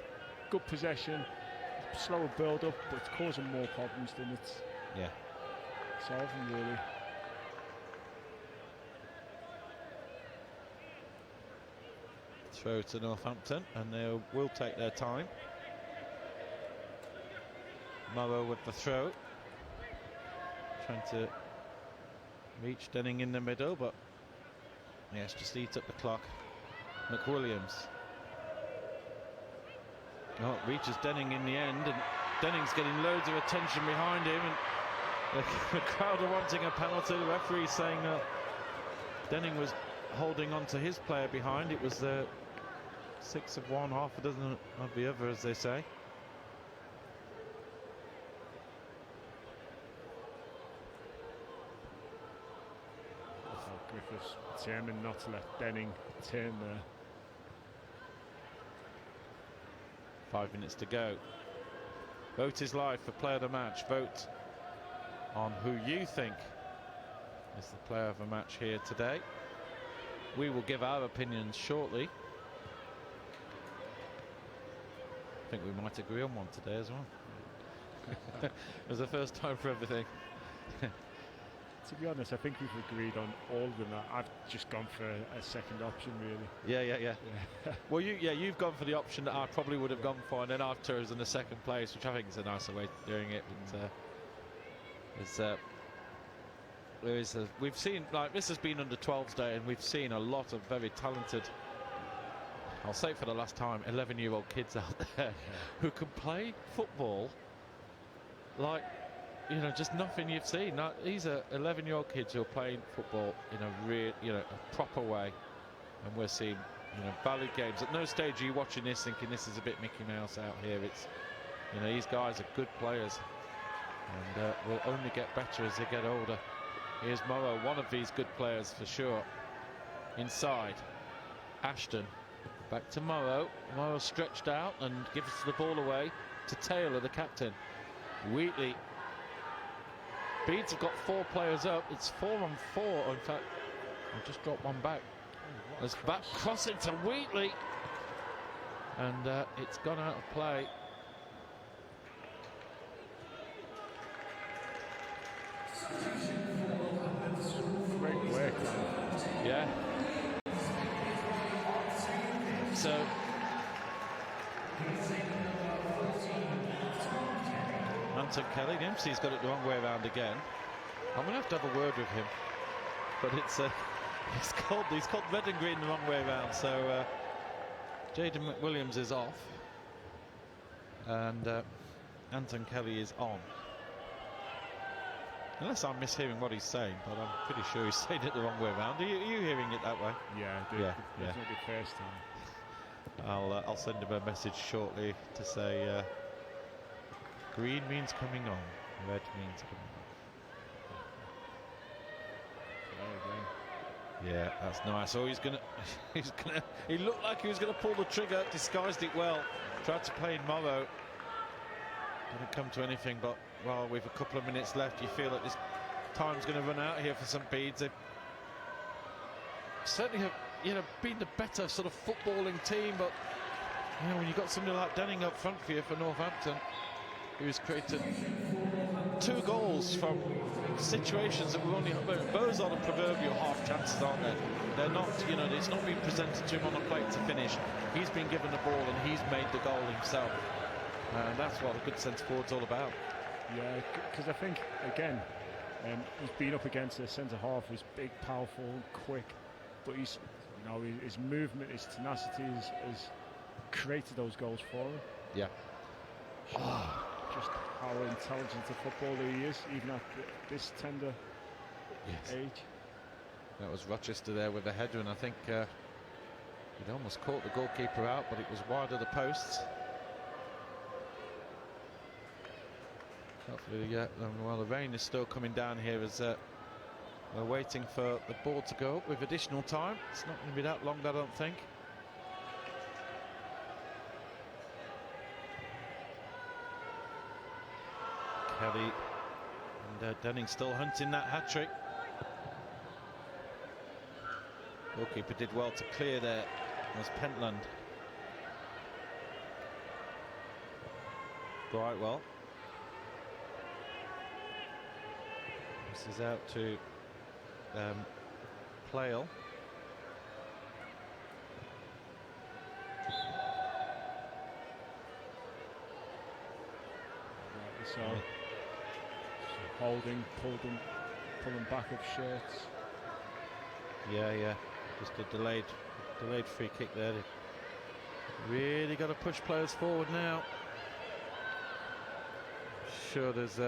Speaker 2: Good possession, slower build-up, but it's causing more problems than it's solving, really.
Speaker 1: throw to Northampton, and they will take their time. Morrow with the throw, trying to reach Denning in the middle, but yes, just eat up the clock. McWilliams. Oh, it reaches Denning in the end, and Denning's getting loads of attention behind him, and the crowd are wanting a penalty. The referee saying Denning was holding on to his player behind. It was the 6 of one, half a dozen of the other, as they say.
Speaker 2: Griffiths determined not to let Denning turn there.
Speaker 1: 5 minutes to go. Vote is live for player of the match. Vote on who you think is the player of the match here today. We will give our opinions shortly. I think we might agree on one today as well. It was the first time for everything.
Speaker 2: To be honest, I think we've agreed on all of them. I've just gone for a second option, really.
Speaker 1: Yeah. Well, you've gone for the option that I probably would have gone for, and then I've chosen the second place, which I think is a nicer way of doing it. But, we've seen, like, this has been under 12's day, and we've seen a lot of very talented, I'll say it for the last time, 11-year-old kids out there who can play football like, you know, just nothing you've seen. Now, these are 11-year-old kids who are playing football in a real, you know, a proper way, and we're seeing, you know, valued games. At no stage are you watching this thinking this is a bit Mickey Mouse out here. It's, you know, these guys are good players, and will only get better as they get older. Here's Morrow, one of these good players for sure. Inside, Ashton, back to Morrow. Morrow stretched out and gives the ball away to Taylor, the captain. Wheatley. Bede's have got 4 players up. It's 4 on 4. In fact, I'll just drop one back. There's back crossing to Wheatley, and it's gone out of play.
Speaker 2: Great work.
Speaker 1: Yeah. So Anton Kelly, Dempsey's got it the wrong way around again. I'm going to have a word with him, but it's he's called red and green the wrong way around. So Jaden McWilliams is off, and Anton Kelly is on. Unless I'm mishearing what he's saying, but I'm pretty sure he's saying it the wrong way around. Are you hearing it that way?
Speaker 2: Yeah,
Speaker 1: yeah.
Speaker 2: It's not the first time.
Speaker 1: I'll send him a message shortly to say green means coming on, red means coming on. Yeah, that's nice. Oh, he looked like he was gonna pull the trigger, disguised it well, tried to play in Morrow. Didn't come to anything, but well, with a couple of minutes left, you feel that this time's going to run out here for St Bede's. They certainly have, you know, been the better sort of footballing team, but you know, when you've got somebody like Denning up front for you for Northampton, who's created 2 goals from situations that were only, those are the proverbial half chances, aren't they? They're not, you know, it's not been presented to him on a plate to finish. He's been given the ball and he's made the goal himself. And that's what a good centre forward's all about.
Speaker 2: Yeah, because I think, again, he's been up against a centre half who's big, powerful, quick, but he's, you know, his movement, his tenacity has created those goals for him.
Speaker 1: Yeah.
Speaker 2: Just how intelligent a footballer he is, even at this tender age.
Speaker 1: That was Rochester there with a header, and I think he'd almost caught the goalkeeper out, but it was wide of the posts. Hopefully, well, the rain is still coming down here as we're waiting for the ball to go up with additional time. It's not going to be that long, I don't think. Kelly and Denning still hunting that hat-trick. Goalkeeper did well to clear there. Was Pentland. Brightwell. This is out to Plale.
Speaker 2: So holding, pulling back of shirts.
Speaker 1: Yeah. Just a delayed free kick there. Really got to push players forward now. Sure, there's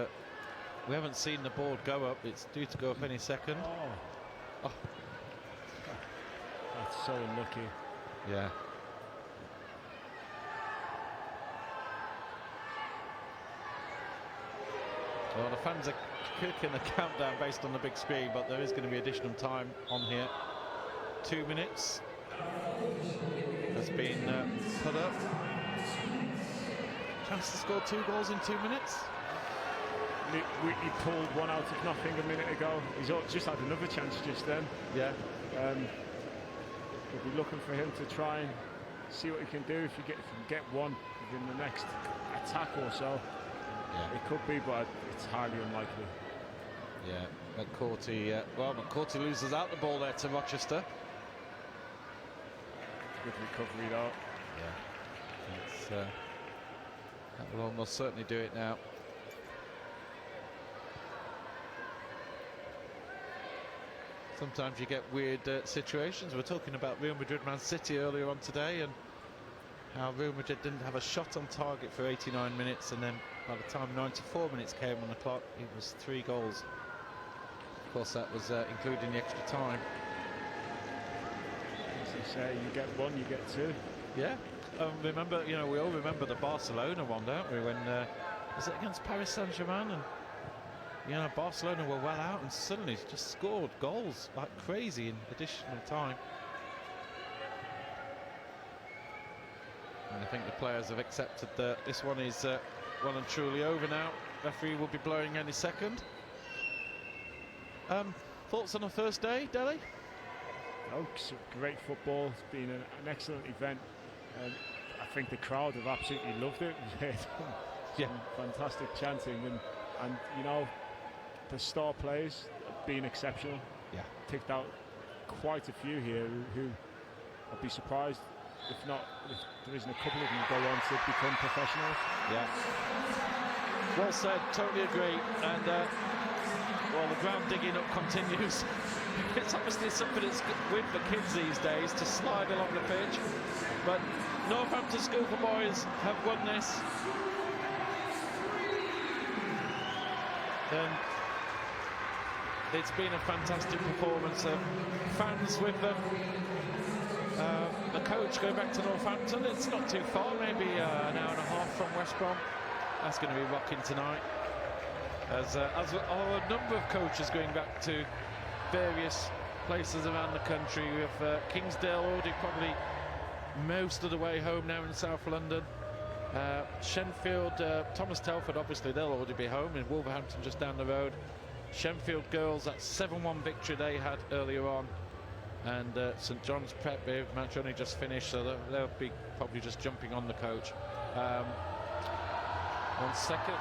Speaker 1: we haven't seen the board go up. It's due to go up any second.
Speaker 2: Oh. That's so unlucky.
Speaker 1: Yeah. Well, the fans are cooking the countdown based on the big screen, but there is going to be additional time on here. 2 minutes has been put up. Chance to score 2 goals in 2 minutes.
Speaker 2: He pulled one out of nothing a minute ago. He's just had another chance just then.
Speaker 1: Yeah.
Speaker 2: We'll be looking for him to try and see what he can do. If you can get one within the next attack or so,
Speaker 1: yeah,
Speaker 2: it could be, but it's highly unlikely.
Speaker 1: Yeah, McCourty loses out the ball there to Rochester.
Speaker 2: Good recovery though.
Speaker 1: Yeah, that will almost certainly do it now. Sometimes you get weird situations. We're talking about Real Madrid Man City earlier on today, and how Real Madrid didn't have a shot on target for 89 minutes, and then by the time 94 minutes came on the clock, it was 3 goals. Of course, that was including the extra time.
Speaker 2: As they say, you get one, you get 2.
Speaker 1: Yeah. Remember, we all remember the Barcelona one, don't we? When was it against Paris Saint-Germain, and Barcelona were well out and suddenly just scored goals like crazy in additional time. And I think the players have accepted that this one is well and truly over now. Referee will be blowing any second. Thoughts on the first day, Deli?
Speaker 2: Oh, great football. It's been an excellent event. I think the crowd have absolutely loved it.
Speaker 1: Yeah,
Speaker 2: fantastic chanting, and the star players have been exceptional.
Speaker 1: Yeah,
Speaker 2: picked out quite a few here who I'd be surprised if there isn't a couple of them go on to become professionals.
Speaker 1: Yeah. Well said, totally agree. And the ground digging up continues. It's obviously something that's with the kids these days to slide along the pitch. But Northampton School for Boys have won this. And it's been a fantastic performance. Fans with them. The coach going back to Northampton. It's not too far, maybe an hour and a half from West Brom. That's going to be rocking tonight. As are a number of coaches going back to various places around the country. With Kingsdale already probably most of the way home now in South London. Shenfield, Thomas Telford, obviously they'll already be home, in Wolverhampton just down the road. Shenfield girls, that 7-1 victory they had earlier on. And St John's Prep match only just finished, so they'll be probably just jumping on the coach. 1 second.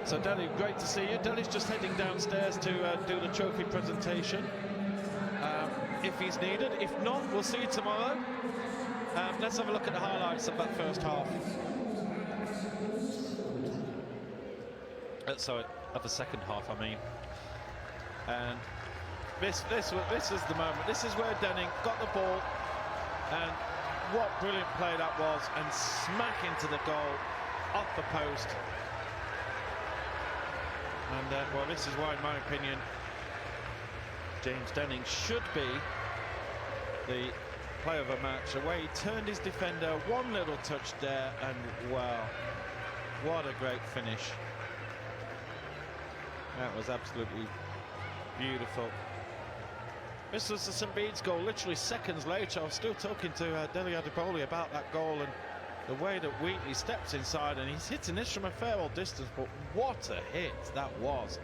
Speaker 1: So Deli, great to see you. Deli's just heading downstairs to do the trophy presentation, if he's needed. If not, we'll see you tomorrow. Let's have a look at the highlights of that first half. Sorry, of the second half, I mean. And this is the moment. This is where Denning got the ball, and what brilliant play that was, and smack into the goal, off the post. And well, this is why, in my opinion, James Denning should be the player of the match. The way he turned his defender, one little touch there, and wow, what a great finish. That was absolutely beautiful. This was the St Bede's goal. Literally seconds later, I was still talking to Dele Adeboli about that goal and the way that Wheatley steps inside, and he's hitting this from a fair old distance, but what a hit that was.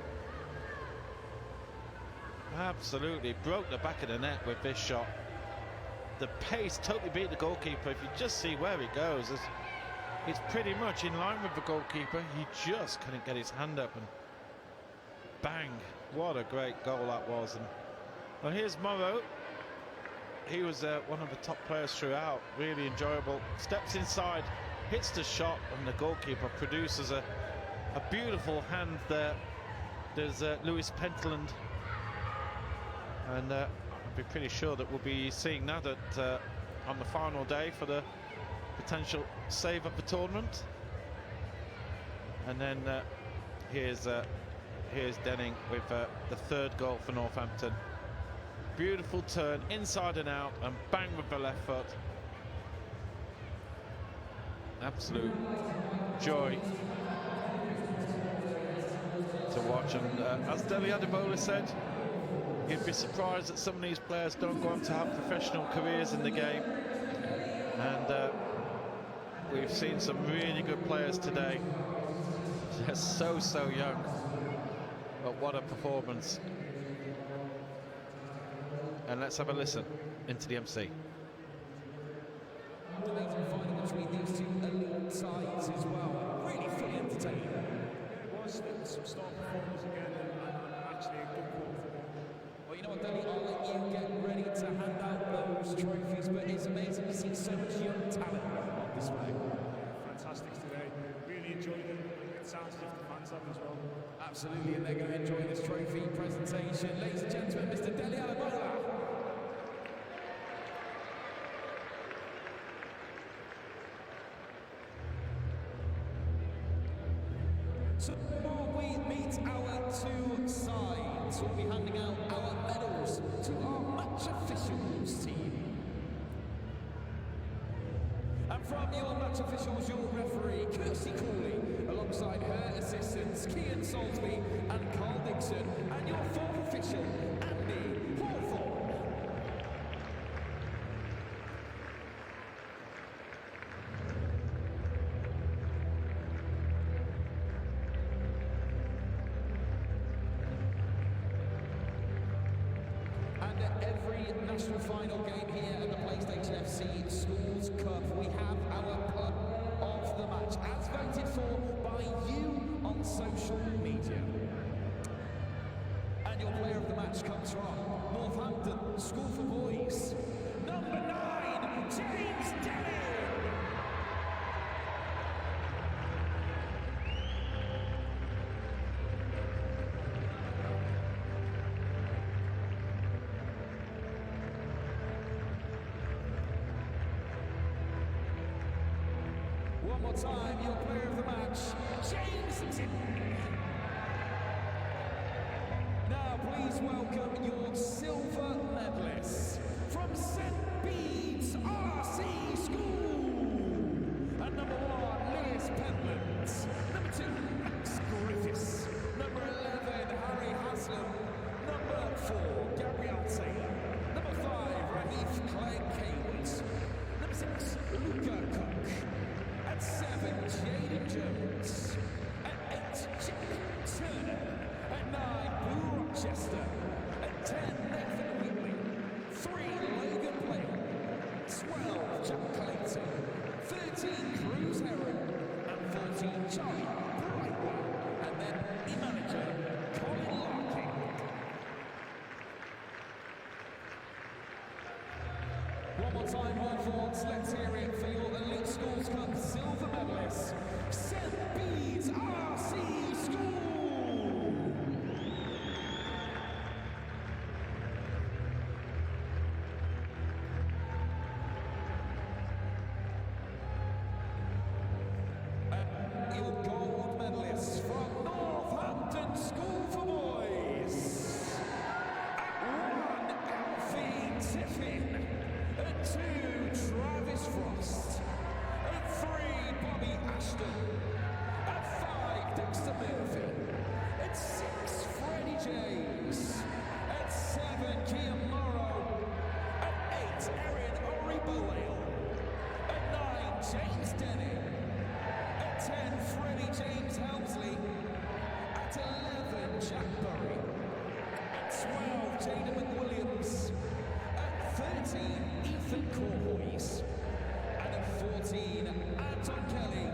Speaker 1: Absolutely broke the back of the net with this shot. The pace totally beat the goalkeeper. If you just see where he goes, it's pretty much in line with the goalkeeper. He just couldn't get his hand up, and bang, what a great goal that was. And well, here's Morrow he was one of the top players throughout, really enjoyable. Steps inside, hits the shot, and the goalkeeper produces a beautiful hand there. There's Lewis Pentland, and I'd be pretty sure that we'll be seeing that on the final day for the potential save of the tournament. And then here's Denning with the third goal for Northampton. Beautiful turn inside and out, and bang with the left foot. Absolute joy to watch. And as Dele Adebola said, he'd be surprised that some of these players don't go on to have professional careers in the game. And we've seen some really good players today. They're so young, but what a performance. And let's have a listen into the MC.
Speaker 4: The maiden final between these two elite sides as well. Really fully entertaining.
Speaker 2: It was some strong performance again, and actually a good quarter.
Speaker 4: Well, you know what, Danny, I'll let you get ready to hand out those trophies, but it's amazing to see so much young talent on display.
Speaker 2: Fantastic today. Really enjoyed it. It sounds as if the fans have as well.
Speaker 4: Absolutely, and they're going to enjoy this trophy presentation. Ladies and gentlemen, Mr. Dele Adebola. So while we meet our two sides, we'll be handing out our medals to our match officials team. And from your match officials, your referee, Kirsty Cooley, alongside her assistants, Kian Salisbury and Carl Dixon, and your fourth official, Andy Hawthorne. And at every national final game here at the PlayStation FC Schools Cup, we have our club of the match, as voted for by you on social media. And your player of the match comes from Northampton School for Boys, number 9, James Denning. One more time, your player of the match, James Denning. Now, please welcome your silver medalists from St. Bede's RC School. And number 1, Lewis Pentland. Number 2, Max Griffiths. Number 11, Harry Haslam. Number 4, Gabrielle Taylor. Number 5, Rahif Clegg Haywood. Number 6, Luca Cook. At 7, Jaden Jones. At 8, Jack Turner. At 9, Blue Rochester. At 10, Nathan Whitley. 3, Logan Blake. 12, Jack Clayton. 13, Cruz Heron. And 14, Charlie Brightwell. And then the manager, Colin Larkin. One more time, Hawthorns, let's hear it for your Elite Schools Cup silver medalists, St. Bede's RC School. And your gold medalists from Northampton School for Boys. At 1, Alfie Tiffin. At 2, Travis Frost. At 3, Bobby Ashton. At 5, Dexter Murphy. At 6, Freddie James. At 7, Kian Morrow. At 8, Erin Oribowale. At 9, James Denning. At 10, Freddie James Helmsley. At 11, Jack Burry. At 12, Jada McWilliams. At 13, Ethan Corhoys. And at 14, Anton Kelly.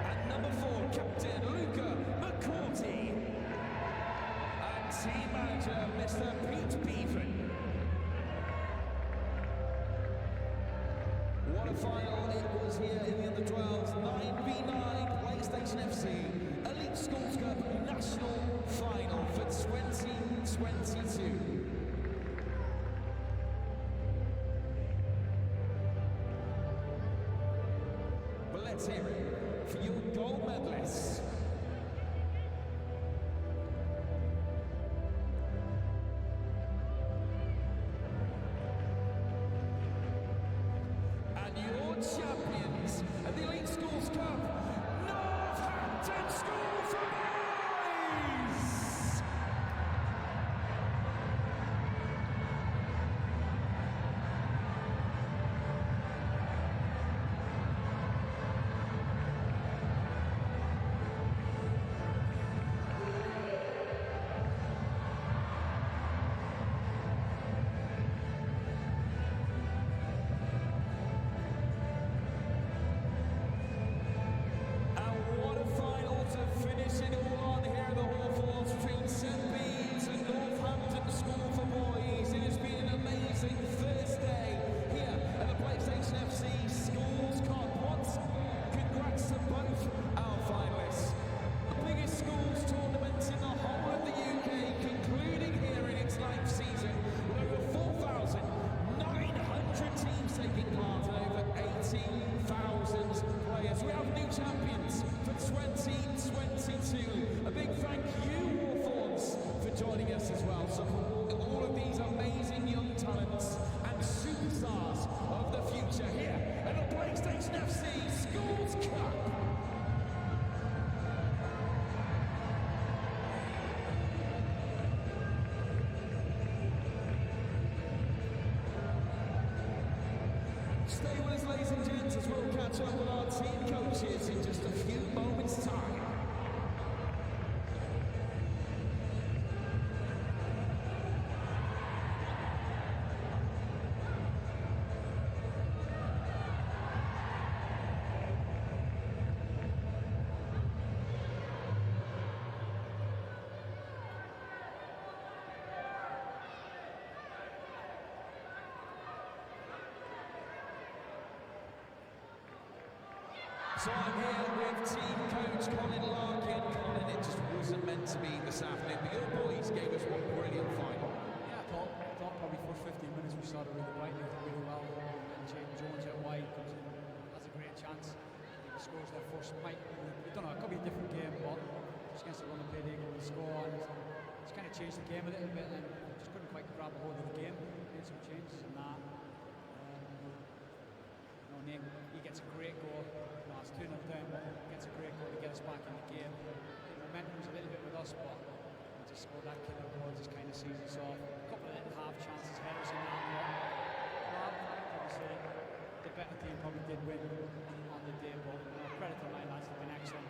Speaker 4: And number 4, Captain Luca McCourty. And team manager, Mr. Pete Bevan. The final, it was here in the under-12s, 9v9 PlayStation FC Elite Schools Cup National Final for 2022. Well, let's hear it for your gold medalists. And your champions of the Elite Schools Cup, Northampton School for Boys! And what a final to finish it all on here in the Hawthorns between St Bede's and Northampton School for Boys. It has been an amazing first day here at the PlayStation FC Schools Cup. Once again, congrats to both our finalists. The biggest schools tournament in the whole of the UK, concluding here in its 9th season with over 4,900 teams taking part and over 18,000 players. We have new champions for 2022. A big thank you, Hawthorns, for joining us as well. Supporting all of these amazing young talents and superstars of the future here at the PlayStation FC Schools Cup. Stay with us, ladies and gents, as we'll catch up with our team coaches in just a few moments' time. So I'm here with team coach Colin Larkin. Colin, it just wasn't meant to be this afternoon, but your boys gave us one brilliant final.
Speaker 5: Yeah, I thought probably first 15 minutes we started really brightly, really well. And James Jones out wide comes in, has a great chance. He scores their first. I don't know, it could be a different game, but just against the run of play, they go and score. And it's kind of changed the game a little bit, and just couldn't quite grab a hold of the game. Made some changes and that. Nick, he gets a great goal. It's 2-0 down, but gets a great goal to get us back in the game. The momentum's a little bit with us, but we just scored that killer goal, just kind of sees us off. A couple of little half chances, headers in that, but I'd probably say the better team probably did win on the day, but credit to my lads, they've been excellent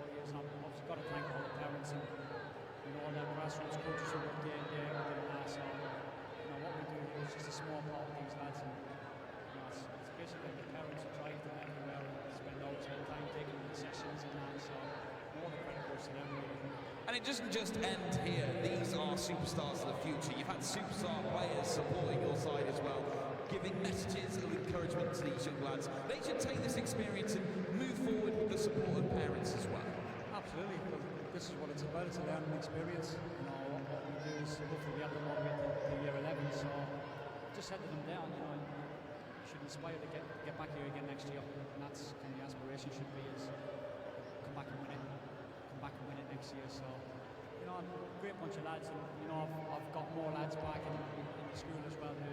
Speaker 5: all years. And I've obviously got to thank all the parents and all their grassroots coaches who work day in day out in that. So what we do here is just a small part of these lads. And, it's basically the parents who drive them everywhere and spend all their time taking the sessions and that, so more the credit goes to them really.
Speaker 4: And it doesn't just end here. These are superstars of the future. You've had superstar players supporting your side as well, giving messages of encouragement to these young lads. They should take this experience and move forward with the support of parents as well.
Speaker 5: Absolutely, because this is what it's about. It's a learning experience. What we do is hopefully we have them all get to year 11, so just headed them down, should inspire to get back here again next year, and that's kind of the aspiration should be is come back and win it next year. So great bunch of lads, and I've got more lads back in the school as well who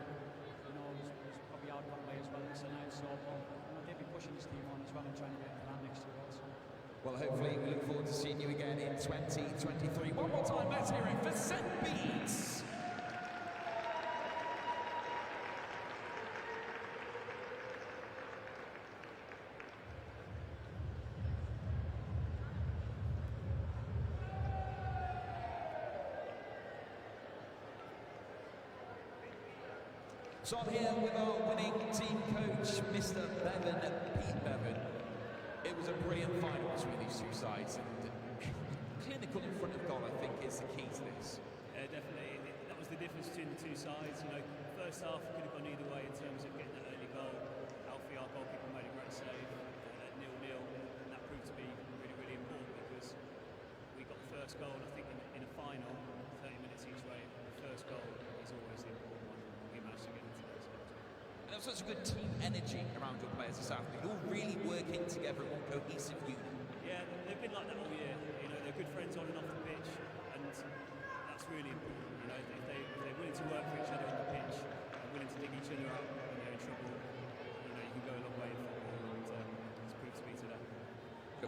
Speaker 5: was probably out one way as well this and now, so they'll be pushing this team on as well and trying to get into that next year also.
Speaker 4: Well, hopefully we look forward to seeing you again in 2023. One more time, let's hear it for St Bede's. So I'm here with our winning team coach, Mr. Bevan, Pete Bevan. It was a brilliant final between these two sides, and clinical in front of goal, I think, is the key to this.
Speaker 6: Yeah, definitely. That was the difference between the two sides. First half could have gone either way in terms of getting that early goal. our goalkeeper made a great save at 0-0, and that proved to be really, really important because we got the first goal, and I think in a final, 30 minutes each way, the first goal is always the important one. We managed to get into those goals.
Speaker 7: And there was such a good team energy around your players this afternoon, all really working together in one cohesive unit.
Speaker 6: Yeah, they've been like that all year. You know, they're good friends on and off the pitch, and that's really important. You know, if they're willing to work for each other on the pitch, and willing to dig each other up when they're in trouble, you know, you can go a long way in football, and it's proved to be today.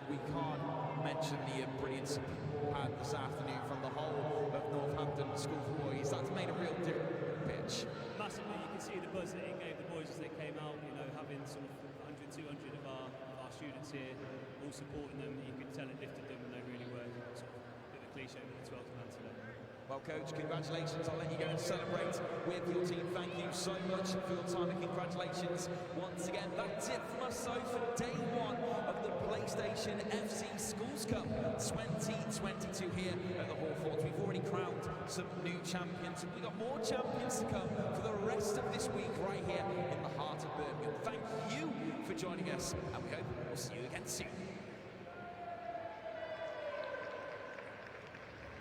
Speaker 7: We can't mention the brilliant support we had this afternoon from the whole of Northampton School for Boys. That's made a real difference on the pitch.
Speaker 6: Massively, you can see the buzz that it gave the boys as they came out. You know, having sort of 100, 200 of our students here, all supporting them. You could tell it lifted them, and they really were sort of a bit of a cliche with the 12th man today.
Speaker 7: Well, Coach, congratulations. I'll let you go and celebrate with your team. Thank you so much for your time, and congratulations once again. That's it from us, so for day one of the PlayStation FC Schools Cup 2022 here at the Hawthorns. We've already crowned some new champions, and we've got more champions to come for the rest of this week right here in the heart of Birmingham. Thank you for joining us, and we hope we'll see you again soon.